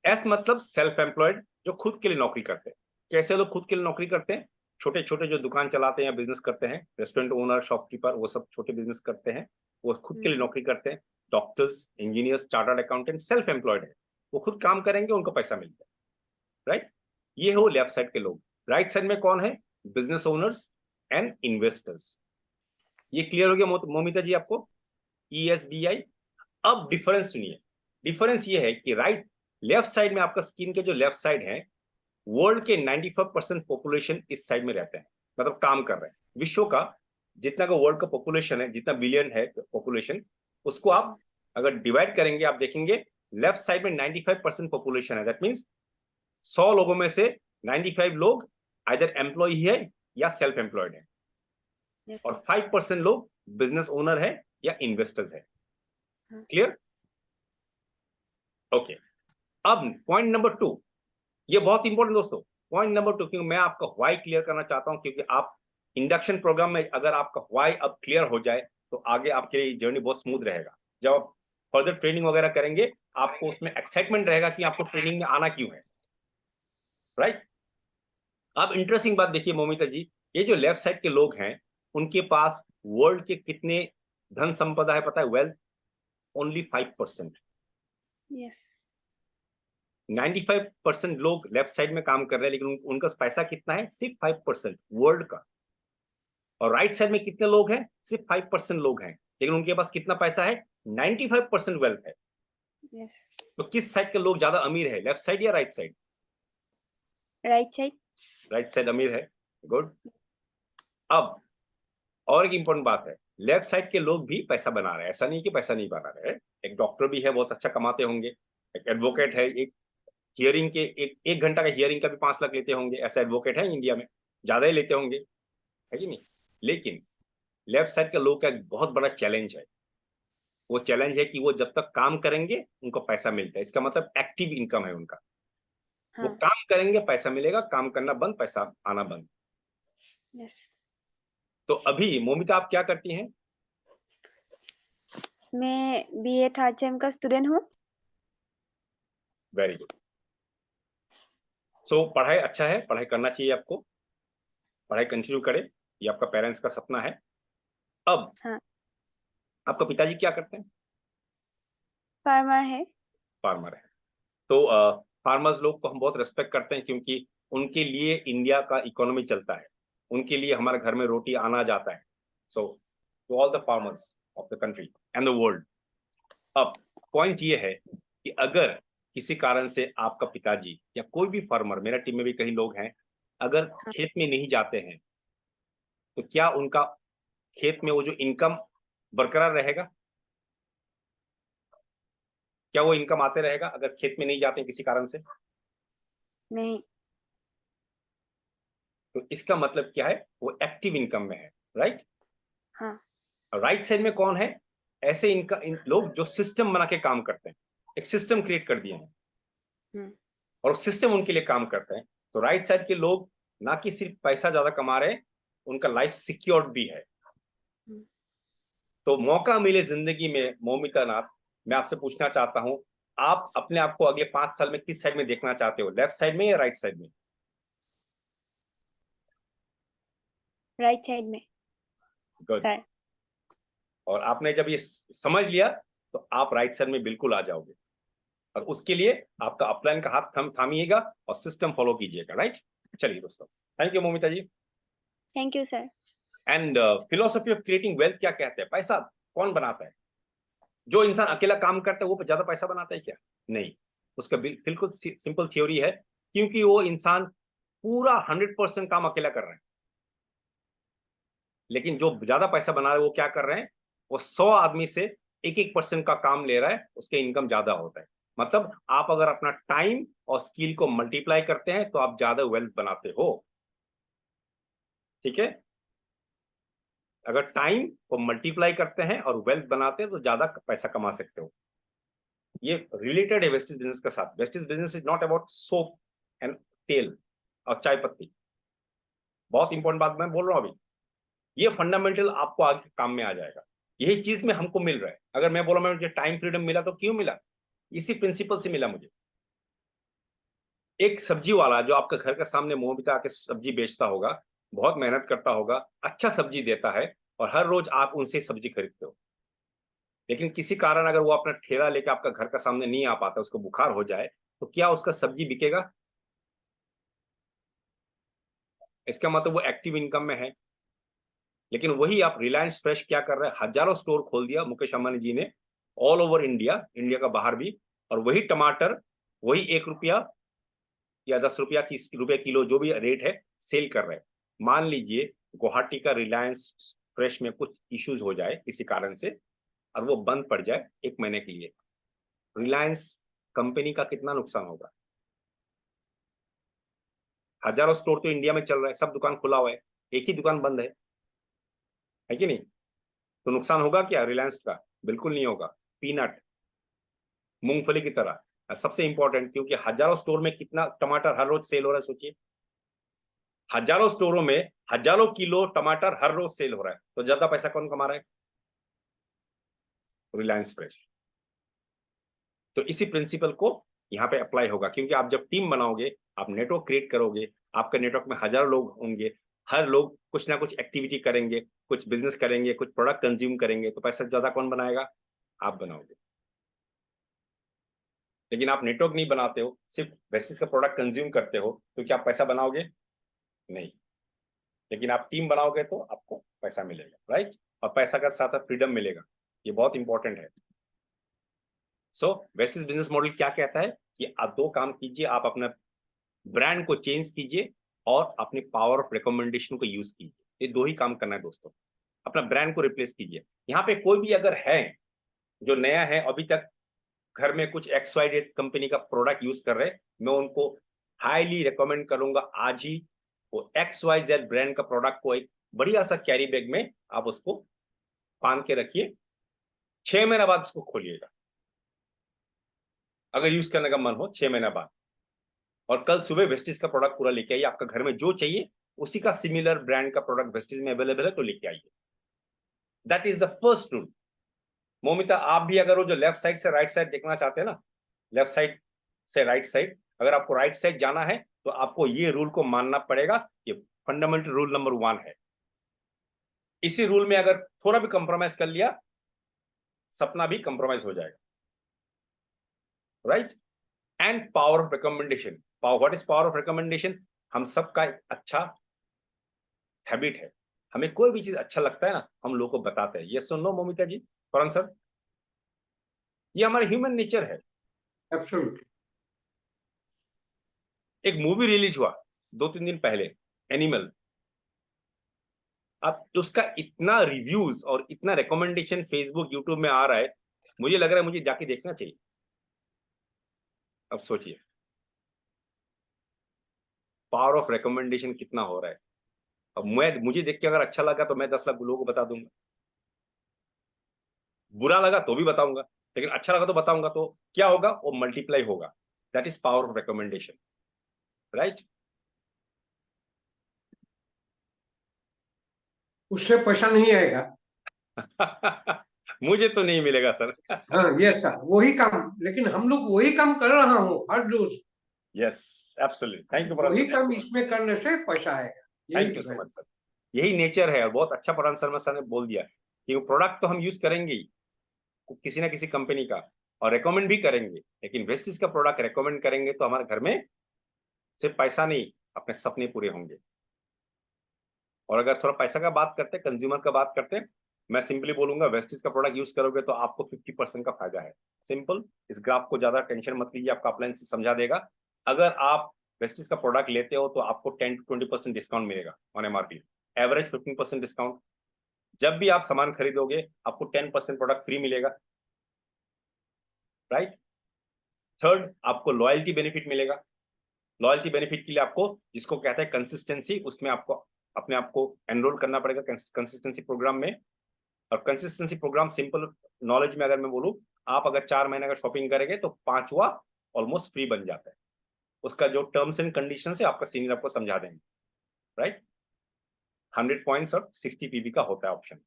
Speaker 1: एस मतलब सेल्फ एम्प्लॉयड, जो खुद के लिए नौकरी करते हैं। कैसे लोग खुद के लिए नौकरी करते हैं? छोटे छोटे जो दुकान चलाते हैं या बिजनेस करते हैं, रेस्टोरेंट ओनर, शॉपकीपर, वो सब छोटे बिजनेस करते हैं, वो खुद के लिए नौकरी करते हैं। Doctors, engineers, chartered accountant self employed है, वो खुद काम करेंगे, उनको पैसा मिलता है, राइट? ये हो लेफ्ट साइड के लोग। राइट साइड में कौन है? Business owners and investors. ये क्लियर हो गया मोमिता जी आपको? ESBI। अब डिफरेंस सुनिए। डिफरेंस ये है कि राइट, लेफ्ट साइड में आपका स्क्रीन के जो लेफ्ट साइड है, वर्ल्ड के 95% पॉपुलेशन इस साइड में रहते हैं, मतलब काम कर रहे हैं। विश्व का जितना का वर्ल्ड का पॉपुलेशन है, जितना बिलियन है पॉपुलेशन, उसको आप अगर डिवाइड करेंगे, आप देखेंगे लेफ्ट साइड में 95% पॉपुलेशन है। दैट मीन्स 100 लोगों में से 95 लोग आइदर एम्प्लॉय है या सेल्फ एम्प्लॉयड है, और 5% लोग बिजनेस ओनर है या इन्वेस्टर्स है। क्लियर? ओके। अब पॉइंट नंबर 2, ये बहुत इंपॉर्टेंट दोस्तों, पॉइंट नंबर 2, क्योंकि मैं आपका व्हाई क्लियर करना चाहता हूं, क्योंकि आप इंडक्शन प्रोग्राम में अगर आपका व्हाई अब क्लियर हो जाए तो आगे आपके लिए जर्नी बहुत स्मूथ रहेगा। जब आप फर्दर ट्रेनिंग वगैरह करेंगे आपको उसमें एक्साइटमेंट रहेगा कि आपको ट्रेनिंग में आना क्यों है, राइट। अब इंटरेस्टिंग बात देखिए मोमिता जी, ये जो लेफ्ट साइड के लोग हैं उनके पास वर्ल्ड के कितने धन संपदा है पता है? Wealth only 5%।
Speaker 5: Yes.
Speaker 1: 95% लोग लेफ्ट साइड में काम कर रहे हैं, लेकिन उनका पैसा कितना है? सिर्फ 5% वर्ल्ड का। और राइट साइड में कितने लोग हैं? सिर्फ 5% लोग हैं, लेकिन उनके पास कितना पैसा है? 95% वेल्थ है।
Speaker 5: Yes.
Speaker 1: तो किस साइड के लोग ज्यादा अमीर है, लेफ्ट साइड या right side?
Speaker 5: Right side.
Speaker 1: Right side अमीर है। गुड। अब और एक इंपॉर्टेंट बात है, लेफ्ट साइड के लोग भी पैसा बना रहे हैं, ऐसा नहीं कि पैसा नहीं बना रहे हैं। एक डॉक्टर भी है, बहुत अच्छा कमाते होंगे। एक एडवोकेट है, एक हियरिंग के एक घंटा का हियरिंग का भी 5 लाख लेते होंगे। ऐसा एडवोकेट है इंडिया में, ज्यादा ही लेते होंगे, है कि नहीं? लेकिन लेफ्ट साइड के लोग का एक बहुत बड़ा चैलेंज है। वो चैलेंज है कि वो जब तक काम करेंगे उनको पैसा मिलता है। इसका मतलब एक्टिव इनकम है उनका। वो
Speaker 5: हाँ.
Speaker 1: काम करेंगे पैसा मिलेगा, काम करना बंद पैसा आना बंद।
Speaker 5: Yes.
Speaker 1: तो अभी मोमिता आप क्या करती हैं?
Speaker 5: मैं BA थर्ड सेम का स्टूडेंट हूँ.
Speaker 1: Very good. सो पढ़ाई अच्छा है, पढ़ाई करना चाहिए आपको, पढ़ाई कंटिन्यू करें, ये आपका पेरेंट्स का सपना है। अब
Speaker 5: हाँ.
Speaker 1: आपका पिताजी क्या करते हैं?
Speaker 5: फार्मर है.
Speaker 1: फार्मर है। तो फार्मर्स लोग को हम बहुत रेस्पेक्ट करते हैं, क्योंकि उनके लिए इंडिया का इकोनॉमी चलता है, उनके लिए हमारे घर में रोटी आना जाता है। So to all the farmers of the country and the world. अब पॉइंट ये है कि अगर किसी कारण से आपका पिताजी या कोई भी फार्मर, मेरा टीम में भी कई लोग हैं, अगर खेत में नहीं जाते हैं तो क्या उनका खेत में वो जो इनकम बरकरार रहेगा? क्या वो इनकम आते रहेगा अगर खेत में नहीं जाते हैं किसी कारण से?
Speaker 5: नहीं.
Speaker 1: तो इसका मतलब क्या है? वो एक्टिव इनकम में है, राइट।
Speaker 5: हाँ.
Speaker 1: राइट साइड में कौन है? ऐसे लोग जो सिस्टम बना के काम करते हैं, एक सिस्टम क्रिएट कर दिए हैं और सिस्टम उनके लिए काम करते हैं। तो राइट साइड के लोग ना कि सिर्फ पैसा ज्यादा कमा रहे हैं, उनका लाइफ सिक्योर्ड भी है। तो मौका मिले जिंदगी में मोमिता नाथ, मैं आपसे पूछना चाहता हूं, आप अपने आप को अगले 5 साल में किस साइड में देखना चाहते हो, लेफ्ट साइड में या राइट साइड में?
Speaker 5: राइट साइड में.
Speaker 1: गुड।
Speaker 5: सर.
Speaker 1: और आपने जब ये समझ लिया तो आप राइट साइड में बिल्कुल आ जाओगे, और उसके लिए आपका अपलाइन का हाथ थामिएगा और सिस्टम फॉलो कीजिएगा, राइट। चलिए दोस्तों, thank you Momita ji.
Speaker 5: Thank you sir.
Speaker 1: And philosophy of creating wealth क्या कहते हैं? पैसा कौन बनाता है? जो इंसान अकेला काम करता है वो ज्यादा पैसा बनाता है क्या? नहीं, उसका बिल्कुल सिंपल थ्योरी है, क्योंकि वो इंसान पूरा 100% काम अकेला कर रहे हैं। लेकिन जो ज्यादा पैसा बना रहे हैं वो क्या कर रहे हैं? वो 100 आदमी से 1-1% का काम ले रहा है, उसके इनकम ज्यादा होता है। मतलब आप अगर अपना टाइम और स्किल को मल्टीप्लाई करते हैं तो आप ज्यादा वेल्थ बनाते हो, ठीक है। अगर टाइम को मल्टीप्लाई करते हैं और वेल्थ बनाते हैं तो ज्यादा पैसा कमा सकते हो। ये रिलेटेड है वेस्टेज बिजनेस के साथ। Wastage business is not about soap and तेल और चाय पत्ती। बहुत इंपॉर्टेंट बात मैं बोल रहा हूं अभी, ये फंडामेंटल आपको आगे काम में आ जाएगा। यही चीज में हमको मिल रहा है। अगर मैं बोला मुझे टाइम फ्रीडम मिला तो क्यों मिला? इसी प्रिंसिपल से मिला मुझे। एक सब्जी वाला जो आपका घर के सामने मुंह बिता के सब्जी बेचता होगा, बहुत मेहनत करता होगा, अच्छा सब्जी देता है और हर रोज आप उनसे सब्जी खरीदते हो, लेकिन किसी कारण अगर वो अपना ठेला लेकर आपका घर का सामने नहीं आ पाता, उसको बुखार हो जाए, तो क्या उसका सब्जी बिकेगा? इसका मतलब वो एक्टिव इनकम में है। लेकिन वही आप रिलायंस फ्रेश क्या कर रहे हैं? हजारों स्टोर खोल दिया मुकेश अंबानी जी ने, ऑल ओवर इंडिया, इंडिया का बाहर भी, और वही टमाटर वही 1 रुपया या 10 रुपया 30 रुपये किलो जो भी रेट है सेल कर रहे हैं। मान लीजिए गुवाहाटी का रिलायंस फ्रेश में कुछ इश्यूज हो जाए किसी कारण से और वो बंद पड़ जाए 1 महीने के लिए, रिलायंस कंपनी का कितना नुकसान होगा? हजारों स्टोर तो इंडिया में चल रहा है, सब दुकान खुला हुआ है, एक ही दुकान बंद है कि नहीं? तो नुकसान होगा क्या रिलायंस का? बिल्कुल नहीं होगा। पीनट, मूंगफली की तरह। सबसे इंपॉर्टेंट, क्योंकि हजारों स्टोर में कितना टमाटर हर रोज सेल हो रहा है, सोचिए। हजारों स्टोरों में हजारों किलो टमाटर हर रोज सेल हो रहा है, तो ज्यादा पैसा कौन कमा रहा है? रिलायंस फ्रेश। तो इसी प्रिंसिपल को यहाँ पे अप्लाई होगा, क्योंकि आप जब टीम बनाओगे, आप नेटवर्क क्रिएट करोगे, आपके नेटवर्क में हजारों लोग होंगे, हर लोग कुछ ना कुछ एक्टिविटी करेंगे, कुछ बिजनेस करेंगे, कुछ प्रोडक्ट कंज्यूम करेंगे, तो पैसा ज्यादा कौन बनाएगा? आप बनाओगे। लेकिन आप नेटवर्क नहीं बनाते हो, सिर्फ बेसिस का प्रोडक्ट कंज्यूम करते हो, तो क्या आप पैसा बनाओगे? नहीं। लेकिन आप टीम बनाओगे तो आपको पैसा मिलेगा, राइट? और पैसा का साथ साथ फ्रीडम मिलेगा, ये बहुत इंपॉर्टेंट है। सो वेस्टिस बिजनेस मॉडल क्या कहता है कि आप दो काम कीजिए, आप अपना ब्रांड को चेंज कीजिए और अपनी पावर ऑफ रिकमेंडेशन को यूज कीजिए। ये दो ही काम करना है दोस्तों। अपना ब्रांड को रिप्लेस कीजिए। यहाँ पे कोई भी अगर है जो नया है, अभी तक घर में कुछ XYZ कंपनी का प्रोडक्ट यूज कर रहे, मैं उनको हाईली रिकमेंड करूंगा आज ही वो XYZ ब्रांड का प्रोडक्ट को एक बढ़िया सा कैरी बैग में आप उसको बांध के रखिए, 6 महीने बाद उसको खोलिएगा अगर यूज करने का मन हो, 6 महीने बाद। और कल सुबह वेस्टिज का प्रोडक्ट पूरा लेके आइए, आपका घर में जो चाहिए उसी का सिमिलर ब्रांड का प्रोडक्ट वेस्टिज में अवेलेबल है तो लेके आइए। That is the first rule. Momita, आप भी अगर वो जो लेफ्ट साइड से राइट साइड देखना चाहते हैं ना, लेफ्ट साइड से राइट साइड, अगर आपको राइट साइड जाना है तो आपको ये रूल को मानना पड़ेगा। ये फंडामेंटल रूल नंबर 1 है। इसी रूल में अगर थोड़ा भी कंप्रोमाइज कर लिया, सपना भी कंप्रोमाइज हो जाएगा, right? And power of recommendation. What is power of recommendation? हम सबका एक अच्छा हैबिट है, हमें कोई भी चीज अच्छा लगता है ना, हम लोगों को बताते हैं। ये सुन लो मोमिता जी, फौरन सर, ये हमारा ह्यूमन नेचर है।
Speaker 3: एब्सोल्युटली।
Speaker 1: एक मूवी रिलीज हुआ 2-3 दिन पहले, एनिमल। अब उसका इतना रिव्यूज और इतना रिकमेंडेशन फेसबुक यूट्यूब में आ रहा है, मुझे लग रहा है मुझे जाके देखना चाहिए। अब सोचिए पावर ऑफ रिकमेंडेशन कितना हो रहा है। अब मुझे देख के अगर अच्छा लगा तो मैं 10 लाख लोगों को बता दूंगा, बुरा लगा तो भी बताऊंगा, लेकिन अच्छा लगा तो बताऊंगा, तो क्या होगा? वो मल्टीप्लाई होगा। That is power of recommendation, right?
Speaker 3: उससे पैसा नहीं आएगा।
Speaker 1: मुझे तो नहीं मिलेगा सर।
Speaker 3: हाँ यस सर, वही काम, लेकिन हम लोग वही काम कर रहा हूँ हर रोज।
Speaker 1: यस एब्सोल्युटली, थैंक यू
Speaker 3: वही काम इसमें करने से पैसा आएगा।
Speaker 1: Thank you so much sir. यही नेचर है, और बहुत अच्छा परान शर्मा सर ने बोल दिया कि वो प्रोडक्ट तो हम यूज करेंगे ही किसी ना किसी कंपनी का, और रेकमेंड भी करेंगे, लेकिन वेस्टिज का प्रोडक्ट रेकमेंड करेंगे तो हमारे घर में सिर्फ पैसा नहीं, अपने सपने पूरे होंगे। और अगर थोड़ा पैसा का बात करते, कंज्यूमर का बात करते, मैं सिंपली बोलूंगा वेस्टिज का प्रोडक्ट यूज करोगे तो आपको 50% का फायदा है। सिंपल। इस ग्राफ को ज्यादा टेंशन मत लीजिए, आपका अपलाइन से समझा देगा। अगर आप वेस्टिज का प्रोडक्ट लेते हो तो आपको 10-20% डिस्काउंट मिलेगा ऑन MRP, एवरेज 15% डिस्काउंट। जब भी आप सामान खरीदोगे आपको 10% प्रोडक्ट फ्री मिलेगा, राइट? थर्ड, आपको लॉयल्टी बेनिफिट मिलेगा। लॉयल्टी बेनिफिट के लिए आपको, जिसको कहते हैं कंसिस्टेंसी, उसमें आपको अपने आप को एनरोल करना पड़ेगा कंसिस्टेंसी प्रोग्राम में। और कंसिस्टेंसी प्रोग्राम सिंपल नॉलेज में अगर मैं बोलूं, आप अगर 4 महीने का शॉपिंग करेंगे तो 5वां ऑलमोस्ट फ्री बन जाता है। उसका जो टर्म्स एंड कंडीशन है आपका सीनियर आपको समझा देंगे, राइट? 100 पॉइंट्स और 60 PB का होता है ऑप्शन,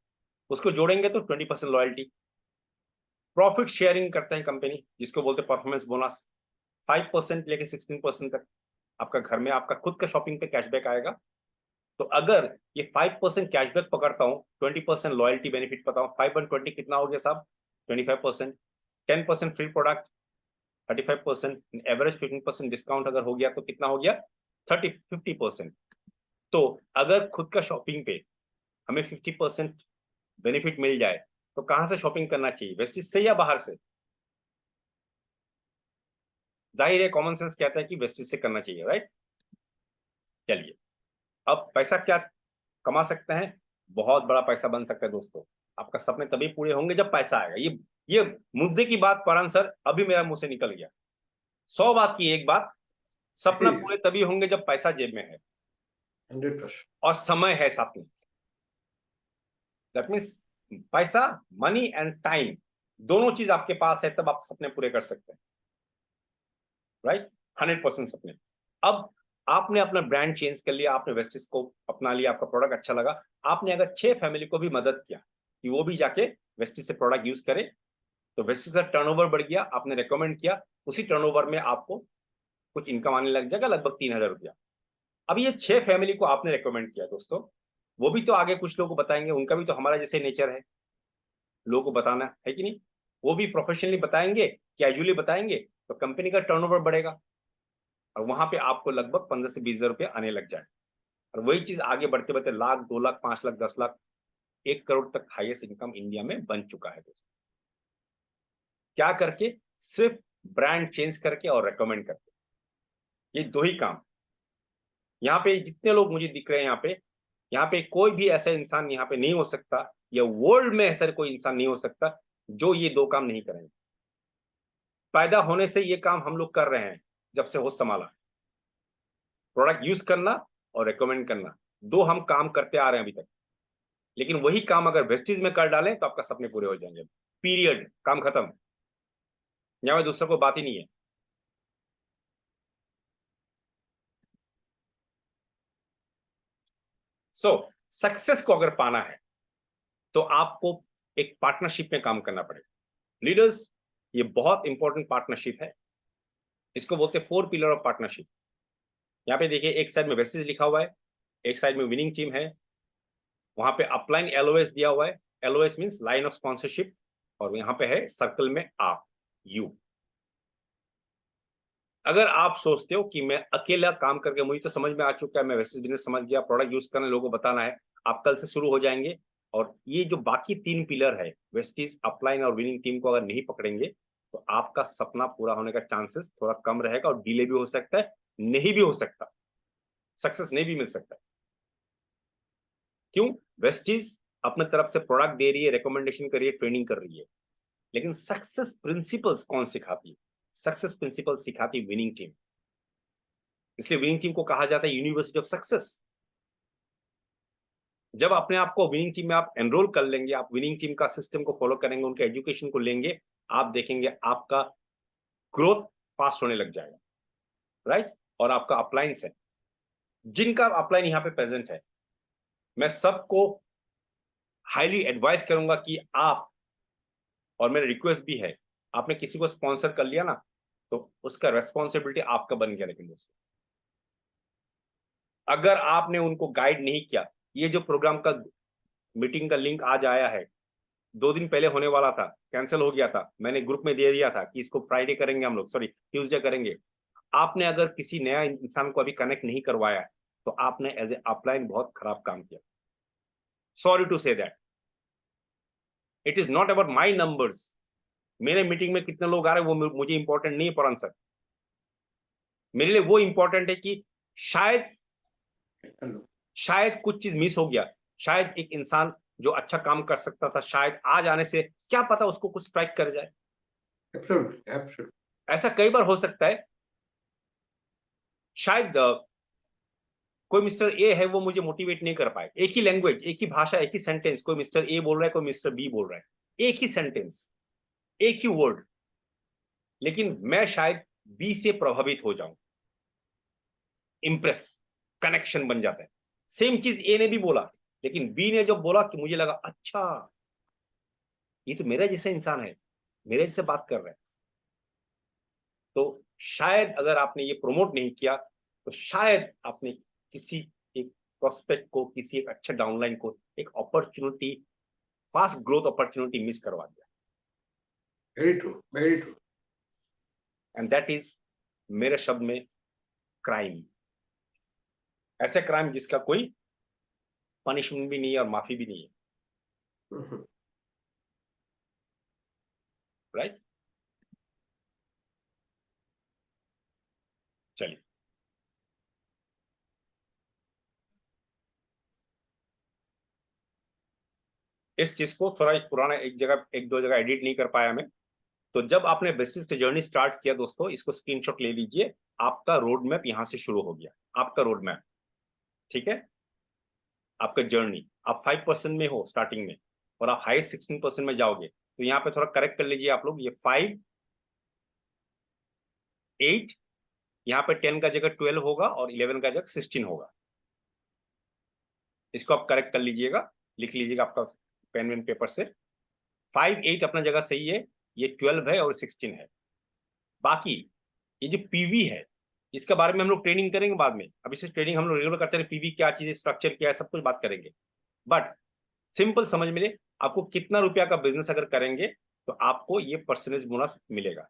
Speaker 1: उसको जोड़ेंगे तो 20% लॉयल्टी। प्रॉफिट शेयरिंग करते हैं कंपनी, जिसको बोलते हैं परफॉर्मेंस बोनस, 5% लेके 16% तक आपका घर में आपका खुद का शॉपिंग पे कैशबैक आएगा। तो अगर ये 5% कैशबैक पकड़ता हूँ, 20% लॉयल्टी बेनिफिट पता हूँ, 5 और 20 कितना हो गया साहब? 25%। 10% फ्री प्रोडक्ट, 35%, एवरेज 15% डिस्काउंट अगर हो गया तो कितना हो गया? 50%। तो अगर खुद का शॉपिंग पे हमें 50% बेनिफिट मिल जाए तो कहां से शॉपिंग करना चाहिए? वेस्टिज से या बाहर से? जाहिर है कॉमन सेंस कहता है कि वेस्टिज से करना चाहिए, राइट? चलिए, अब पैसा क्या कमा सकते हैं? बहुत बड़ा पैसा बन सकता है दोस्तों। आपका सपने तभी पूरे होंगे जब पैसा आएगा। ये मुद्दे की बात परान सर अभी मेरा मुंह से निकल गया। 100 बात की एक बात, सपना पूरे तभी होंगे जब पैसा जेब में है
Speaker 3: 100%।
Speaker 1: और समय है साथ में। दैट मीन्स पैसा, मनी एंड टाइम, दोनों चीज आपके पास है तब आप सपने पूरे कर सकते हैं, राइट? 100% सपने। अब आपने अपना ब्रांड चेंज कर लिया, आपने वेस्टिज को अपना लिया, आपका प्रोडक्ट अच्छा लगा, आपने अगर 6 फैमिली को भी मदद किया कि वो भी जाके वेस्टिज से प्रोडक्ट यूज करे, तो वेस्टेज का टर्नओवर बढ़ गया, आपने रेकमेंड किया, उसी टर्नओवर में आपको कुछ इनकम आने लग जाएगा, लगभग 3,000 रुपया। अब ये 6 फैमिली को आपने रेकमेंड किया दोस्तों, वो भी तो आगे कुछ लोगों को बताएंगे, उनका भी तो हमारा जैसे नेचर है लोगों को बताना, है कि नहीं? वो भी प्रोफेशनली बताएंगे, कैजुअली बताएंगे, तो कंपनी का टर्नओवर बढ़ेगा और वहां पे आपको लगभग 15 से 20,000 रुपया आने लग जाए। और वही चीज आगे बढ़ते बढ़ते लाख, 2 लाख, 5 लाख, 10 लाख, 1 करोड़ तक हाईएस्ट इनकम इंडिया में बन चुका है दोस्तों। क्या करके? सिर्फ ब्रांड चेंज करके और रेकमेंड करके, ये 2 ही काम। यहाँ पे जितने लोग मुझे दिख रहे हैं यहाँ पे कोई भी ऐसा इंसान यहाँ पे नहीं हो सकता, या वर्ल्ड में ऐसा कोई इंसान नहीं हो सकता जो ये 2 काम नहीं करेंगे। पैदा होने से ये काम हम लोग कर रहे हैं, जब से होश संभाला, प्रोडक्ट यूज करना और रेकमेंड करना, 2 हम काम करते आ रहे हैं अभी तक। लेकिन वही काम अगर वेस्टीज में कर डालें तो आपका सपने पूरे हो जाएंगे, पीरियड, काम खत्म। यहाँ में दूसरा कोई बात ही नहीं है। सक्सेस को अगर पाना है तो आपको एक पार्टनरशिप में काम करना पड़ेगा। लीडर्स, ये बहुत इंपॉर्टेंट पार्टनरशिप है, इसको बोलते हैं 4 पिलर ऑफ पार्टनरशिप। यहाँ पे देखिए, एक साइड में वेस्टेज लिखा हुआ है, एक साइड में विनिंग टीम है, वहां पे अपलाइन LOS दिया हुआ है, LOS means line of sponsorship, और यहाँ पे है सर्कल में आप, यू। अगर आप सोचते हो कि मैं अकेला काम करके, मुझे तो समझ में आ चुका है, मैं वेस्टेज बिजनेस समझ गया, प्रोडक्ट यूज करना, लोगों को बताना है, आप कल से शुरू हो जाएंगे, और ये जो बाकी 3 पिलर है, वेस्टेज, अपलाइन और विनिंग टीम को अगर नहीं पकड़ेंगे तो आपका सपना पूरा होने का चांसेस थोड़ा कम रहेगा, और डिले भी हो सकता है, नहीं भी हो सकता, सक्सेस नहीं भी मिल सकता। क्यों? वेस्टेज अपने तरफ से प्रोडक्ट दे रही है, रिकमेंडेशन कर रही है, ट्रेनिंग कर रही है, लेकिन सक्सेस प्रिंसिपल्स कौन सिखाती है? सक्सेस प्रिंसिपल सिखाती विनिंग टीम। इसलिए विनिंग टीम को कहा जाता है यूनिवर्सिटी ऑफ सक्सेस। जब अपने आप को विनिंग टीम में आप एनरोल कर लेंगे, आप विनिंग टीम का सिस्टम को फॉलो करेंगे, उनके एजुकेशन को लेंगे, आप देखेंगे आपका ग्रोथ फास्ट होने लग जाएगा, राइट? और आपका अपलाइंस है, जिनका अपलाइन यहाँ पे प्रेजेंट है, मैं सबको हाईली एडवाइस करूंगा कि आप, और मेरा रिक्वेस्ट भी है, आपने किसी को स्पॉन्सर कर लिया ना, तो उसका रेस्पॉन्सिबिलिटी आपका बन गया। लेकिन दोस्तों, अगर आपने उनको गाइड नहीं किया, ये जो प्रोग्राम का मीटिंग का लिंक आज आया है, 2 दिन पहले होने वाला था, कैंसिल हो गया था, मैंने ग्रुप में दे दिया था कि इसको फ्राइडे करेंगे हम लोग, सॉरी ट्यूसडे करेंगे। आपने अगर किसी नया इंसान को अभी कनेक्ट नहीं करवाया तो आपने एज ए अपलाइन बहुत खराब काम किया। Sorry to say that, it is not about my numbers, मेरे मीटिंग में कितने लोग आ रहे हैं वो मुझे इंपॉर्टेंट नहीं है परान सर। मेरे लिए वो इंपॉर्टेंट है कि शायद कुछ चीज मिस हो गया, शायद एक इंसान जो अच्छा काम कर सकता था, शायद आज आने से क्या पता उसको कुछ स्ट्राइक कर जाए।
Speaker 3: Absolutely, absolutely.
Speaker 1: ऐसा कई बार हो सकता है, शायद कोई मिस्टर ए है, वो मुझे मोटिवेट नहीं कर पाए, एक ही लैंग्वेज, एक ही भाषा, एक ही सेंटेंस, कोई मिस्टर ए बोल रहा है, कोई मिस्टर बी बोल रहा है, एक ही सेंटेंस, एक ही वर्ड, लेकिन मैं शायद बी से प्रभावित हो जाऊं, इंप्रेस, कनेक्शन बन जाता है। सेम चीज ए ने भी बोला, लेकिन बी ने जब बोला कि मुझे लगा अच्छा ये तो मेरा जैसा इंसान है, मेरे जैसे बात कर रहा है, तो शायद अगर आपने ये प्रमोट नहीं किया तो शायद आपने किसी एक प्रोस्पेक्ट को, किसी एक अच्छे डाउनलाइन को एक opportunity, fast growth opportunity miss करवा दिया।
Speaker 3: Very true, very true.
Speaker 1: And that is मेरे शब्द में क्राइम, ऐसे क्राइम जिसका कोई पनिशमेंट भी नहीं है और माफी भी नहीं है,
Speaker 3: Mhm.
Speaker 1: राइट? चलिए, इस चीज को थोड़ा एक पुराना एक दो जगह एडिट नहीं कर पाया मैं, तो जब आपने बिजनेस की जर्नी स्टार्ट किया दोस्तों, इसको स्क्रीनशॉट ले लीजिए, आपका रोड मैप यहां से शुरू हो गया, आपका रोड मैप, ठीक है? आपका जर्नी, आप 5% में हो स्टार्टिंग में, और आप हाईएस्ट 16% में जाओगे, तो यहाँ पे थोड़ा करेक्ट कर लीजिए आप लोग, ये 5, 8, यहाँ पे 10 का जगह 12 होगा और 11 का जगह 16 होगा। इसको आप करेक्ट कर लीजिएगा, लिख लीजिएगा आपका पेन एंड पेपर से। 5, 8 अपना जगह सही है, ये 12 है और 16 है। बाकी ये जो पीवी है इसके बारे में हम लोग ट्रेनिंग करेंगे बाद में। अभी से ट्रेनिंग हम लोग रेगुलर करते हैं, पीवी क्या चीज है, स्ट्रक्चर क्या है, सब कुछ बात करेंगे। बट सिंपल समझ में ले, आपको कितना रुपया का बिजनेस अगर करेंगे तो आपको ये परसेंटेज बोनस मिलेगा।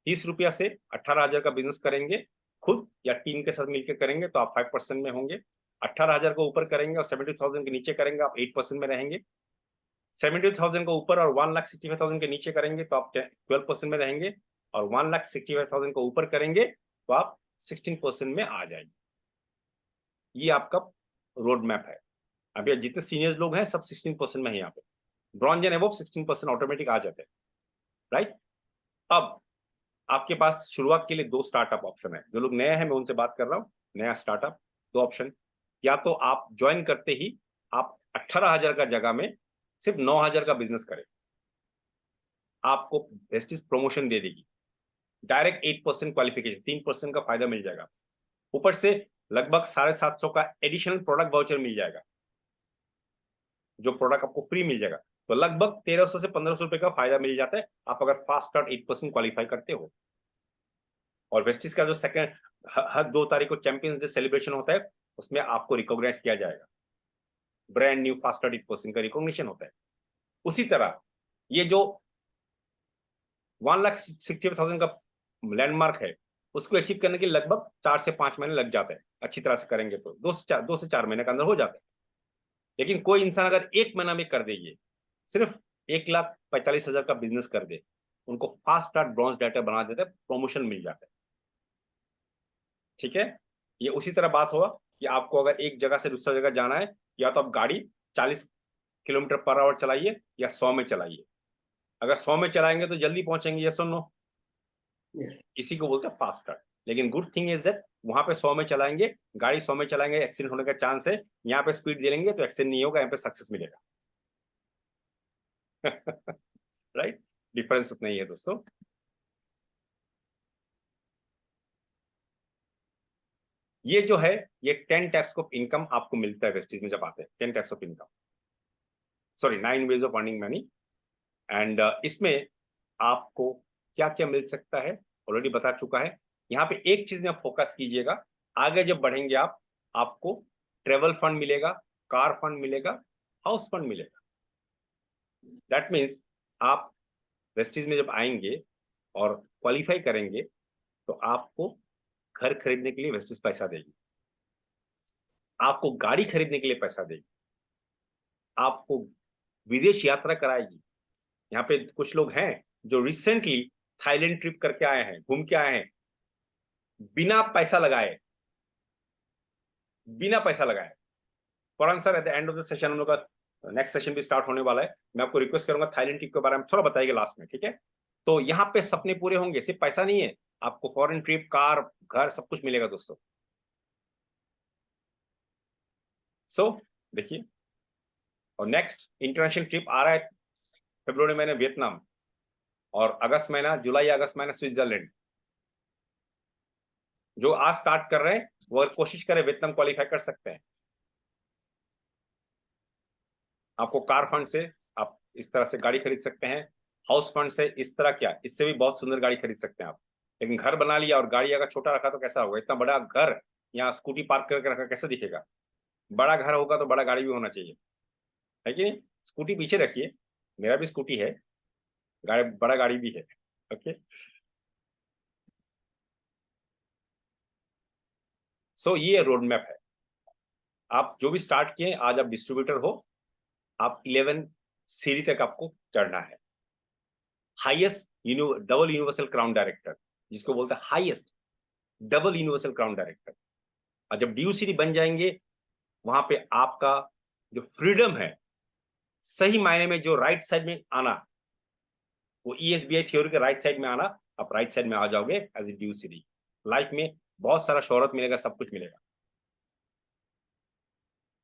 Speaker 1: 30 रुपया से 18,000 का बिजनेस करेंगे खुद या टीम के साथ मिलकर करेंगे तो आप 5% में होंगे। 18,000 को ऊपर करेंगे और 70,000 के नीचे करेंगे आप 8% में रहेंगे। 70,000 को ऊपर और 1,65,000 के नीचे करेंगे तो आप 12% में रहेंगे, और 1,65,000 को ऊपर करेंगे तो आप 16% में आ जाएंगे। ये आपका रोड मैप है। अभी जितने सीनियर्स लोग हैं सब 16% में है यहाँ पे। ब्रॉन्ज एंड अबव 16% ऑटोमेटिक आ जाते हैं, राइट। अब आपके पास शुरुआत के लिए 2 स्टार्टअप ऑप्शन है। जो लोग नए हैं मैं उनसे बात कर रहा हूँ। नया स्टार्टअप 2 ऑप्शन, या तो आप ज्वाइन करते ही आप 18,000 का जगह में सिर्फ 9,000 का बिजनेस करें, आपको वेस्टिज प्रमोशन दे देगी, डायरेक्ट 8% क्वालिफिकेशन, 3% का फायदा मिल जाएगा, ऊपर से लगभग 750 का एडिशनल प्रोडक्ट वाउचर मिल जाएगा, जो प्रोडक्ट आपको फ्री मिल जाएगा। तो लगभग 1300 से 1500 रुपए का फायदा मिल जाता है आप अगर फास्ट स्टार्ट 8% क्वालिफाई करते हो। और वेस्टिज का जो सेकंड हर 2 तारीख को चैंपियंस डे सेलिब्रेशन होता है उसमें आपको रिकॉग्नाइज किया जाएगा, ब्रांड न्यू फास्ट स्टार्ट 8% का रिकॉग्निशन होता है। उसी तरह ये जो 1,65,000 का लैंडमार्क है उसको अचीव करने के लगभग 4 से 5 महीने लग जाते हैं। अच्छी तरह से करेंगे तो 2 से 4 महीने के अंदर हो जाता है। लेकिन कोई इंसान अगर 1 महीना में कर दे, ये सिर्फ 1,45,000 का बिजनेस कर दे, उनको फास्ट स्टार्ट ब्रॉन्ज डाटा बना देते हैं, प्रमोशन मिल जाता है। ठीक है, ये उसी तरह बात होगा कि आपको अगर एक जगह से दूसरा जगह जाना है, या तो आप गाड़ी 40 किलोमीटर पर आवर चलाइए या 100 में चलाइए। अगर 100 में चलाएंगे तो जल्दी पहुंचेंगे, यस और नो? इसी को बोलते हैं फास्ट स्टार्ट। लेकिन गुड थिंग इज दैट वहां पे 100 में चलाएंगे, गाड़ी 100 में चलाएंगे, एक्सीडेंट होने का चांस है। यहाँ पे स्पीड दे लेंगे तो एक्सीडेंट नहीं होगा, यहाँ पे सक्सेस मिलेगा। राइट, डिफरेंस उतना ही है दोस्तों। ये जो है ये 10 टाइप्स ऑफ इनकम आपको मिलता है वेस्टिज में जब आते हैं। 10 types of income, sorry 9 ways of earning money. And इसमें आपको क्या क्या मिल सकता है ऑलरेडी बता चुका है। यहाँ पे एक चीज में फोकस कीजिएगा, आगे जब बढ़ेंगे आप, आपको ट्रेवल फंड मिलेगा, कार फंड मिलेगा, हाउस फंड मिलेगा। दैट मीन्स आप वेस्टिज में जब आएंगे और क्वालिफाई करेंगे तो आपको घर खरीदने के लिए वेस्टिज पैसा देगी, आपको गाड़ी खरीदने के लिए पैसा देगी, आपको विदेश यात्रा कराएगी। यहाँ पे कुछ लोग हैं जो रिसेंटली थाईलैंड ट्रिप करके आए हैं, घूम के आए हैं, बिना पैसा लगाए, बिना पैसा लगाए। फौरन sir at the end of the session हम लोग का नेक्स्ट सेशन भी स्टार्ट होने वाला है, मैं आपको रिक्वेस्ट करूंगा थाईलैंड ट्रिप के बारे में थोड़ा बताइएगा लास्ट में, ठीक है? तो यहाँ पे सपने पूरे होंगे, सिर्फ पैसा नहीं है, आपको फॉरेन ट्रिप, कार, घर, सब कुछ मिलेगा दोस्तों। सो देखिए, और नेक्स्ट इंटरनेशनल ट्रिप आ रहा है फरवरी महीने वियतनाम, और अगस्त महीना, जुलाई अगस्त महीना स्विट्जरलैंड। जो आज स्टार्ट कर रहे हैं वो अगर कोशिश करें वियतनाम क्वालिफाई कर सकते हैं। आपको कार फंड से आप इस तरह से गाड़ी खरीद सकते हैं, हाउस फंड से इस तरह, क्या इससे भी बहुत सुंदर गाड़ी खरीद सकते हैं आप। लेकिन घर बना लिया और गाड़ी अगर छोटा रखा तो कैसा होगा? इतना बड़ा घर यहाँ स्कूटी पार्क करके रखा कैसे दिखेगा? बड़ा घर होगा तो बड़ा गाड़ी भी होना चाहिए, है कि नहीं? स्कूटी पीछे रखिए, मेरा भी स्कूटी है, बड़ा गाड़ी भी है। ओके, सो ये रोड मैप है। आप जो भी स्टार्ट किए, आज आप डिस्ट्रीब्यूटर हो, आप 11 सीढ़ी तक आपको चढ़ना है। Highest double universal crown director, जिसको बोलते हैं highest double universal crown director. और जब ड्यू सीढ़ी बन जाएंगे, वहां पे आपका जो फ्रीडम है, सही मायने में जो राइट साइड में आना, वो ESBI थ्योरी के राइट साइड में आना, आप राइट साइड में आ जाओगे एज ए ड्यू सीढ़ी। लाइफ में बहुत सारा शोहरत मिलेगा, सब कुछ मिलेगा।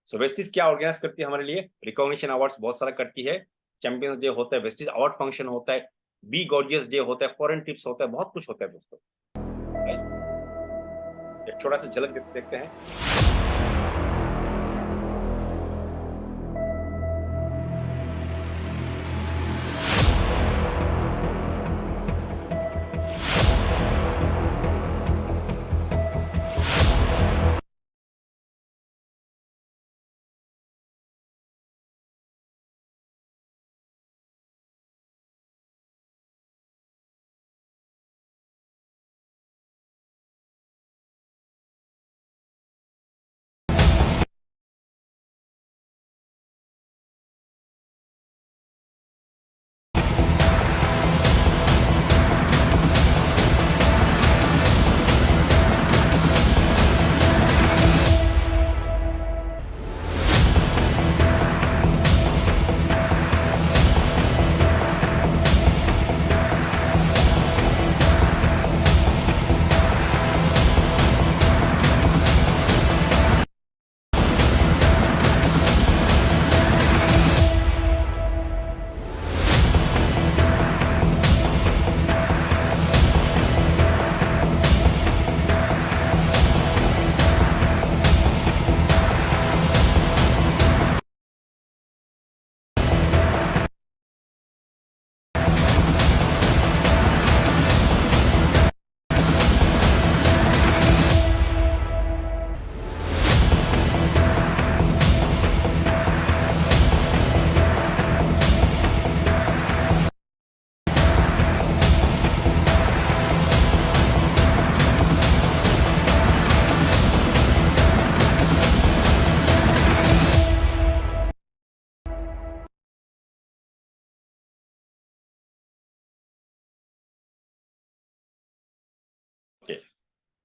Speaker 1: सो वेस्टिज क्या ऑर्गेनाइज करती है हमारे लिए? रिकॉग्निशन अवार्ड्स बहुत सारा करती है, चैंपियंस डे होता है, वेस्टिज अवार्ड फंक्शन होता है, बी गॉर्जियस डे होता है, फॉरेन ट्रिप्स होता है, बहुत कुछ होता है दोस्तों। एक छोटा सा झलक देखते हैं।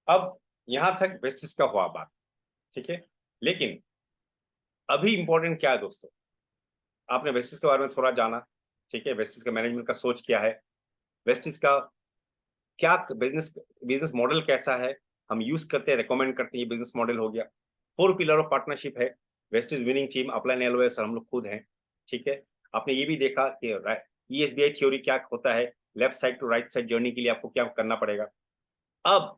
Speaker 1: अब यहां तक वेस्टिज का हुआ बात, ठीक है। लेकिन अभी इंपॉर्टेंट क्या है दोस्तों, आपने वेस्टिज के बारे में थोड़ा जाना, ठीक है। वेस्टिज का मैनेजमेंट का सोच क्या है, वेस्टिज का क्या बिजनेस बिजनेस मॉडल कैसा है, हम यूज करते हैं, रिकमेंड करते हैं, ये बिजनेस मॉडल हो गया। 4 पिलर ऑफ पार्टनरशिप है, Vestige winning team, upline LOS और हम लोग खुद हैं, ठीक है। आपने ये भी देखा कि ESBI थ्योरी क्या होता है, left side to right side journey के लिए आपको क्या करना पड़ेगा। अब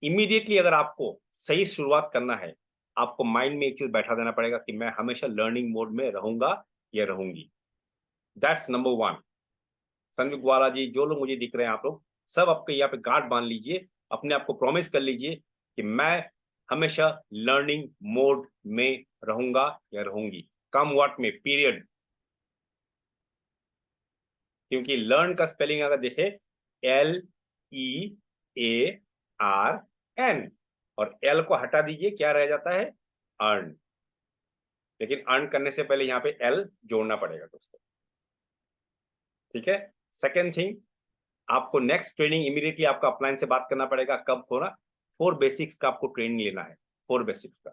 Speaker 1: इमीडिएटली अगर आपको सही शुरुआत करना है, आपको माइंड में एक चीज बैठा देना पड़ेगा कि मैं हमेशा लर्निंग मोड में रहूंगा या रहूंगी। That's number 1। संदीप ग्वाला जी, जो लोग मुझे दिख रहे हैं, आप लोग सब आपके यहाँ पे गार्ड बांध लीजिए, अपने आप को प्रॉमिस कर लीजिए कि मैं हमेशा लर्निंग मोड में रहूंगा या रहूंगी, कम व्हाट में, पीरियड। क्योंकि लर्न का स्पेलिंग अगर देखे LEARN, और L को हटा दीजिए, क्या रह जाता है, अर्न। लेकिन अर्न करने से पहले यहाँ पे L जोड़ना पड़ेगा दोस्तों, ठीक है। सेकेंड थिंग, आपको नेक्स्ट ट्रेनिंग इमीडिएटली आपका अपलाइन से बात करना पड़ेगा, कब होना, 4 बेसिक्स का आपको ट्रेनिंग लेना है, 4 बेसिक्स का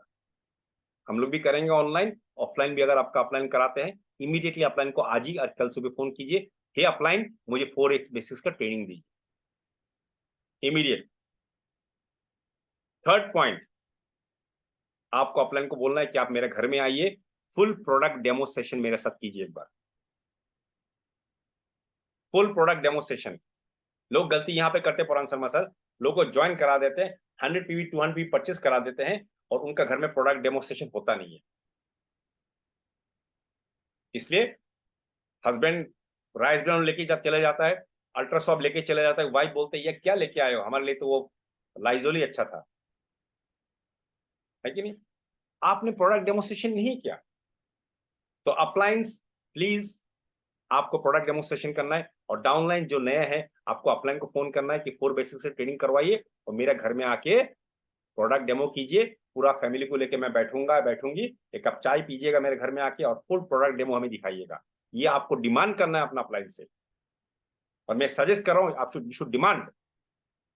Speaker 1: हम लोग भी करेंगे ऑनलाइन, ऑफलाइन भी। अगर आपका अपलाइन कराते हैं, इमीडिएटली अपलाइन को आज ही, आज कल सुबह फोन कीजिए, हे अपलाइन मुझे 4 बेसिक्स का ट्रेनिंग दीजिए, इमीडिएट। थर्ड पॉइंट, आपको अपलाइन को बोलना है कि आप मेरे घर में आइए, फुल प्रोडक्ट डेमो सेशन मेरे साथ कीजिए एक बार, फुल प्रोडक्ट डेमो सेशन। लोग गलती यहां पे करते पुरान शर्मा सर, लोगों को ज्वाइन करा देते हैं, 100 PV 200 PV परचेस करा देते हैं और उनका घर में प्रोडक्ट डेमो सेशन होता नहीं है। इसलिए हस्बैंड राइस ब्राउन लेके चले जाता है, अल्ट्रासॉप लेके चले जाता है, वाइफ बोलते हैं ये क्या लेके आए हो, हमारे लिए तो वो लाइजोल ही अच्छा था, है कि नहीं। आपने प्रोडक्ट डेमोस्ट्रेशन नहीं किया। तो अप्लायंस प्लीज, आपको प्रोडक्ट डेमोस्ट्रेशन करना है, और डाउनलाइन जो नया है, आपको अपलाइन को फोन करना है कि 4 बेसिक से ट्रेनिंग करवाइए और मेरा घर में आके प्रोडक्ट डेमो कीजिए, पूरा फैमिली को लेके मैं बैठूंगी, एक कप चाय पीजिएगा मेरे घर में आके और फुल प्रोडक्ट डेमो हमें दिखाइएगा। ये आपको डिमांड करना है अपना अपलाइन से, और मैं सजेस्ट कर रहा हूं आप शुड डिमांड,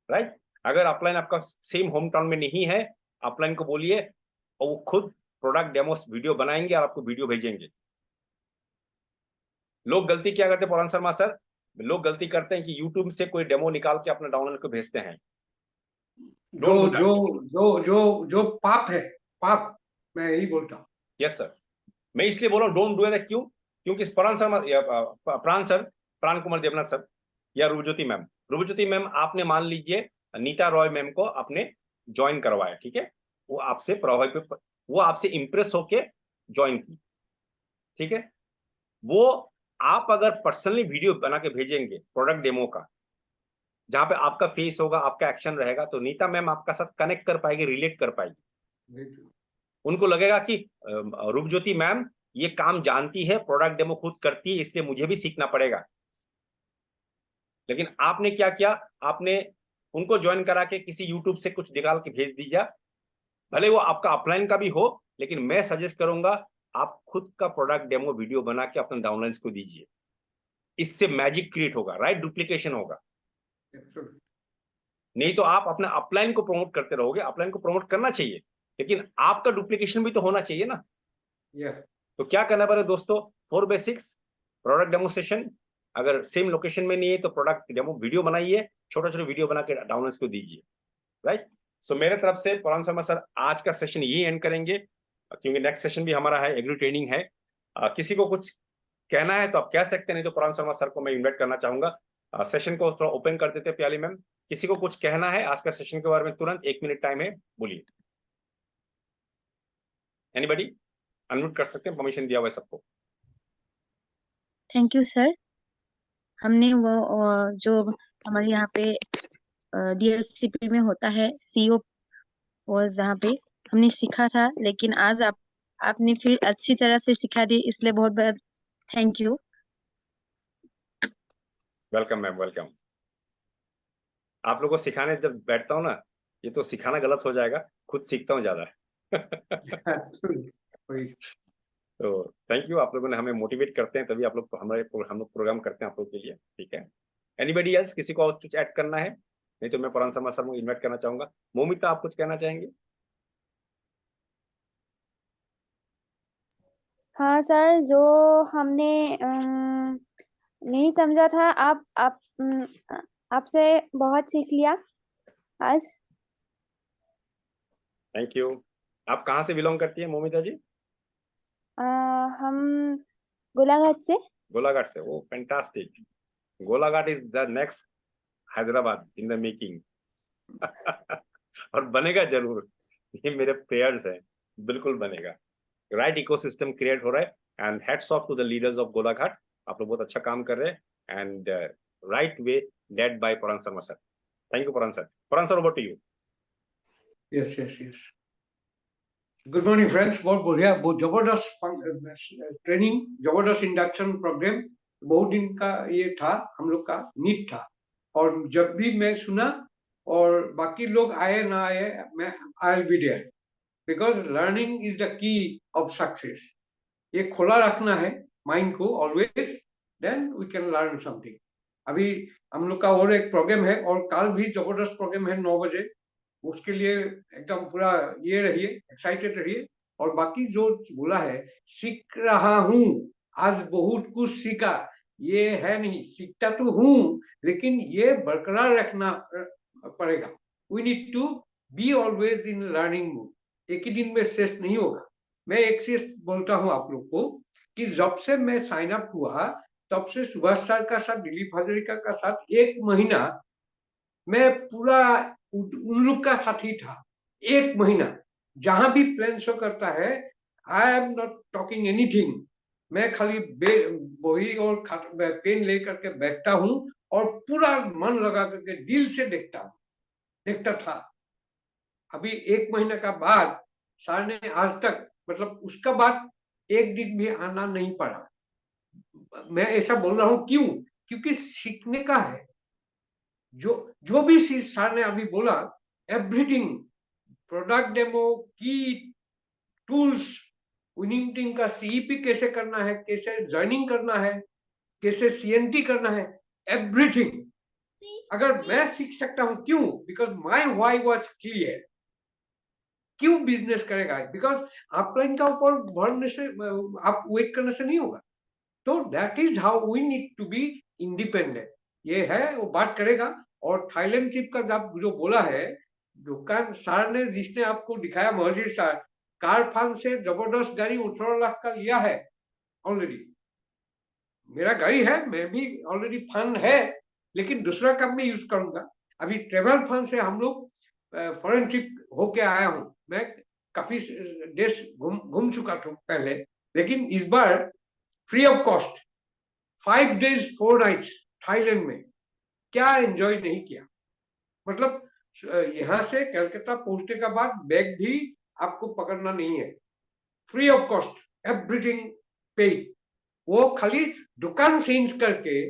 Speaker 1: राइट। अगर अपलाइन आपका सेम होम टाउन में नहीं है, अपलाइन को बोलिए और वो खुद प्रोडक्ट डेमोस वीडियो बनाएंगे और आपको वीडियो भेजेंगे। लोग गलती क्या करते हैं पुरान शर्मा सर, लोग गलती करते हैं कि यूट्यूब से कोई डेमो निकाल के अपना डाउनलोड को भेजते हैं।
Speaker 3: जो जो जो जो जो पाप है, पाप, मैं यही बोलता हूँ।
Speaker 1: यस सर, मैं इसलिए बोल रहा हूँ डोंट डू दैट। क्यों? क्योंकि प्राण शर्मा, प्राण सर, प्राण कुमार देवनाथ सर या रूपज्योति मैम, आपने मान लीजिए नीता रॉय मैम को आपने ज्वाइन करवाया, ठीक है, वो आपसे प्रभावित, वो आपसे इंप्रेस होके ज्वाइन की, ठीक है। वो आप अगर पर्सनली वीडियो बना के भेजेंगे प्रोडक्ट डेमो का, जहां पे आपका फेस होगा, आपका एक्शन रहेगा, तो नीता मैम आपका साथ कनेक्ट कर पाएगी, रिलेट कर पाएगी। उनको लगेगा कि रूपज्योति मैम ये काम जानती है, प्रोडक्ट डेमो खुद करती है, इसलिए मुझे भी सीखना पड़ेगा। लेकिन आपने क्या किया, आपने उनको ज्वाइन करा के किसी यूट्यूब से कुछ निकाल के भेज दीजिए, भले वो आपका अपलाइन का भी हो, लेकिन मैं सजेस्ट करूंगा आप खुद का प्रोडक्ट डेमो वीडियो बना के अपने डाउनलाइंस को दीजिए। इससे मैजिक क्रिएट होगा, राइट, डुप्लीकेशन होगा। नहीं तो आप अपने अपलाइन को प्रमोट करते रहोगे, अपलाइन को प्रमोट करना चाहिए, लेकिन आपका डुप्लीकेशन भी तो होना चाहिए ना। तो क्या करना पड़ेगा दोस्तों, 4 बेसिक्स, प्रोडक्ट डेमोस्ट्रेशन, अगर सेम लोकेशन में नहीं है तो प्रोडक्ट डेमो वीडियो बनाइए, छोटा छोटा वीडियो बना के डाउनलोड्स को दीजिए, राइट। सो मेरे तरफ से पुरान शर्मा सर आज का सेशन ये एंड करेंगे, क्योंकि नेक्स्ट सेशन भी हमारा है, एग्री ट्रेनिंग है। किसी को कुछ कहना है तो आप कह सकते हैं, नहीं तो पुरान शर्मा सर को मैं इन्वाइट करना चाहूंगा। सेशन को थोड़ा ओपन कर देते प्याली मैम, किसी को कुछ कहना है आज का सेशन के बारे में, तुरंत 1 मिनट टाइम है, बोलिए। एनीबॉडी अनम्यूट कर सकते हैं, परमिशन दिया हुआ है सबको।
Speaker 6: Thank you sir. हमने वो जो हमारे यहाँ पे DLCP में होता है CO वो जहाँ पे हमने सीखा था, लेकिन आज आपने फिर अच्छी तरह से सिखा दी, इसलिए बहुत बहुत thank you.
Speaker 1: Welcome ma'am, welcome. आप लोगों को सिखाने जब बैठता हूँ ना, ये तो सिखाना गलत हो जाएगा, खुद सीखता हूँ ज्यादा। तो थैंक यू, आप लोगों ने हमें मोटिवेट करते हैं, तभी आप लोग हम लोग प्रोग्राम करते हैं आप लोग के लिए, ठीक है। एनीबॉडी एल्स, किसी को और कुछ ऐड करना है? नहीं तो मैं परान शर्मा सर को इन्वाइट करना चाहूंगा। मौमिता, आप कुछ कहना चाहेंगे?
Speaker 5: हाँ सर, जो हमने नहीं समझा था, आपसे बहुत सीख लिया आज।
Speaker 1: Thank you. आप कहाँ से बिलोंग करती है मौमिता जी?
Speaker 5: हम गोलाघाट से।
Speaker 1: गोलाघाट से। वो fantastic. Golaghat is the next Hyderabad in the making. और बनेगा जरूर, ये मेरे प्रेयर्स है, बिल्कुल बनेगा। राइट इकोसिस्टम क्रिएट हो रहा है and hats off to the leaders of Golaghat. आप लोग बहुत अच्छा काम कर रहे हैं and right way led by Paran Sharma sir. Thank you Paran sir. Paran sir, over to you.
Speaker 3: Yes yes yes. Good morning friends. बहुत बढ़िया, बहुत जबरदस्त ट्रेनिंग, जबरदस्त इंडक्शन प्रोग्राम। बहुत दिन का ये था, हम लोग का नीड था। और जब भी मैं सुना और बाकी लोग आए ना आए, मैं I will be there, because learning is the key of success. ये खुला रखना है माइंड को always, then we can learn something. अभी हम लोग का और एक प्रोग्राम है और कल भी जबरदस्त प्रोग्राम है 9 बजे। उसके लिए एकदम पूरा ये रहिए, एक्साइटेड रहिए। और बाकी जो बोला है, सीख रहा हूँ, आज बहुत कुछ सीखा, ये है नहीं, सीखता तो हूँ लेकिन ये बरकरार रखना पड़ेगा। We need to be always in learning mood. एक ही दिन में शेष नहीं होगा। मैं एक चीज बोलता हूँ आप लोग को कि जब से मैं साइन अप हुआ तब से सुभाष सर का साथ, दिलीप हाजरिका का साथ 1 महीना मैं पूरा उन लोग का साथी था। 1 महीना जहां भी प्लान शो करता है, I am not talking anything. मैं खाली बही और पेन लेकर के बैठता हूँ और पूरा मन लगा करके दिल से देखता था। अभी 1 महीने का बाद सर ने आज तक, मतलब उसका बाद एक दिन भी आना नहीं पड़ा। मैं ऐसा बोल रहा हूं क्यों? क्योंकि सीखने का है। जो भी चीज सर ने अभी बोला, एवरीथिंग, प्रोडक्ट डेमो, की, टूल्स, विनिंग टीम का सीईपी कैसे करना है, कैसे ज्वाइनिंग करना है, कैसे सीएनटी करना है, एवरीथिंग अगर मैं सीख सकता हूं, क्यों? Because my why was clear. क्यों बिजनेस करेगा? बिकॉज अपलाइन का ऊपर भरने से, आप वेट करने से नहीं होगा। तो that is how we need to be independent. ये है, वो बात करेगा। और थाईलैंड ट्रिप का जो बोला है, दुकान सर ने जिसने आपको दिखाया, महर्षि सर, कार फंड से जबरदस्त गाड़ी 18 लाख का लिया है ऑलरेडी। मेरा गाड़ी है, मैं भी ऑलरेडी फंड है, लेकिन दूसरा काम में यूज करूंगा। अभी ट्रेवल फंड से हम लोग फॉरेन ट्रिप होके आया हूं। मैं काफी देश घूम चुका था पहले, लेकिन इस बार free of cost 5 days 4 nights Thailand में, क्या एंजॉय नहीं किया। मतलब यहाँ से कलकत्ता पहुंचने का बाद बैग भी आपको पकड़ना नहीं है, free of cost, everything paid. वो खाली दुकान चेंज करके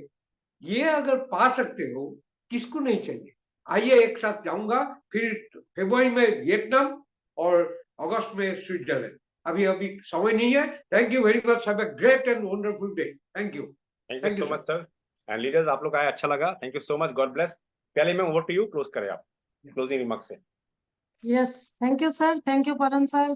Speaker 3: ये अगर पा सकते हो, किसको नहीं चाहिए? आइए एक साथ जाऊंगा, फिर फरवरी में वियतनाम और अगस्त में स्विट्जरलैंड। अभी समय नहीं है। Thank you very much, have a great and wonderful day. Thank you
Speaker 1: so much sir. And leaders, आप लोग आए, अच्छा लगा, thank you so much, God bless. पहले मैं ओवर टू यू, क्लोज करें आप, क्लोजिंग रिमार्क से।
Speaker 2: Yes, thank you sir, thank you परम सर,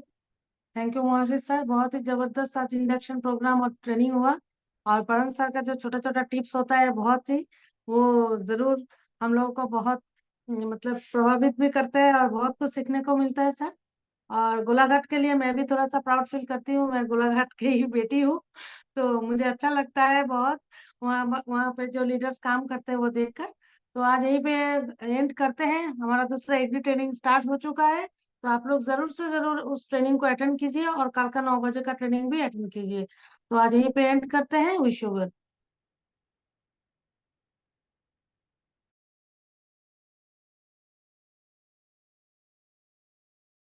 Speaker 2: थैंक यू मोहसिस सर। बहुत ही जबरदस्त आज इंडक्शन प्रोग्राम और ट्रेनिंग हुआ। और परम सर का जो छोटा छोटा टिप्स होता है, बहुत ही वो जरूर हम लोगों को बहुत मतलब प्रभावित भी करते हैं और बहुत कुछ सीखने को मिलता है सर। और गोलाघाट के लिए मैं भी थोड़ा सा प्राउड फील करती हूँ, मैं गोलाघाट की ही बेटी हूँ। तो मुझे अच्छा लगता है बहुत वहाँ पे जो लीडर्स काम करते हैं वो देखकर। तो आज यहीं पे एंड करते हैं, हमारा दूसरा एग्री ट्रेनिंग स्टार्ट हो चुका है। तो आप लोग जरूर से जरूर उस ट्रेनिंग को अटेंड कीजिए और कल का 9 बजे का ट्रेनिंग भी अटेंड कीजिए। तो आज यहीं पे एंड करते हैं। Wish you well.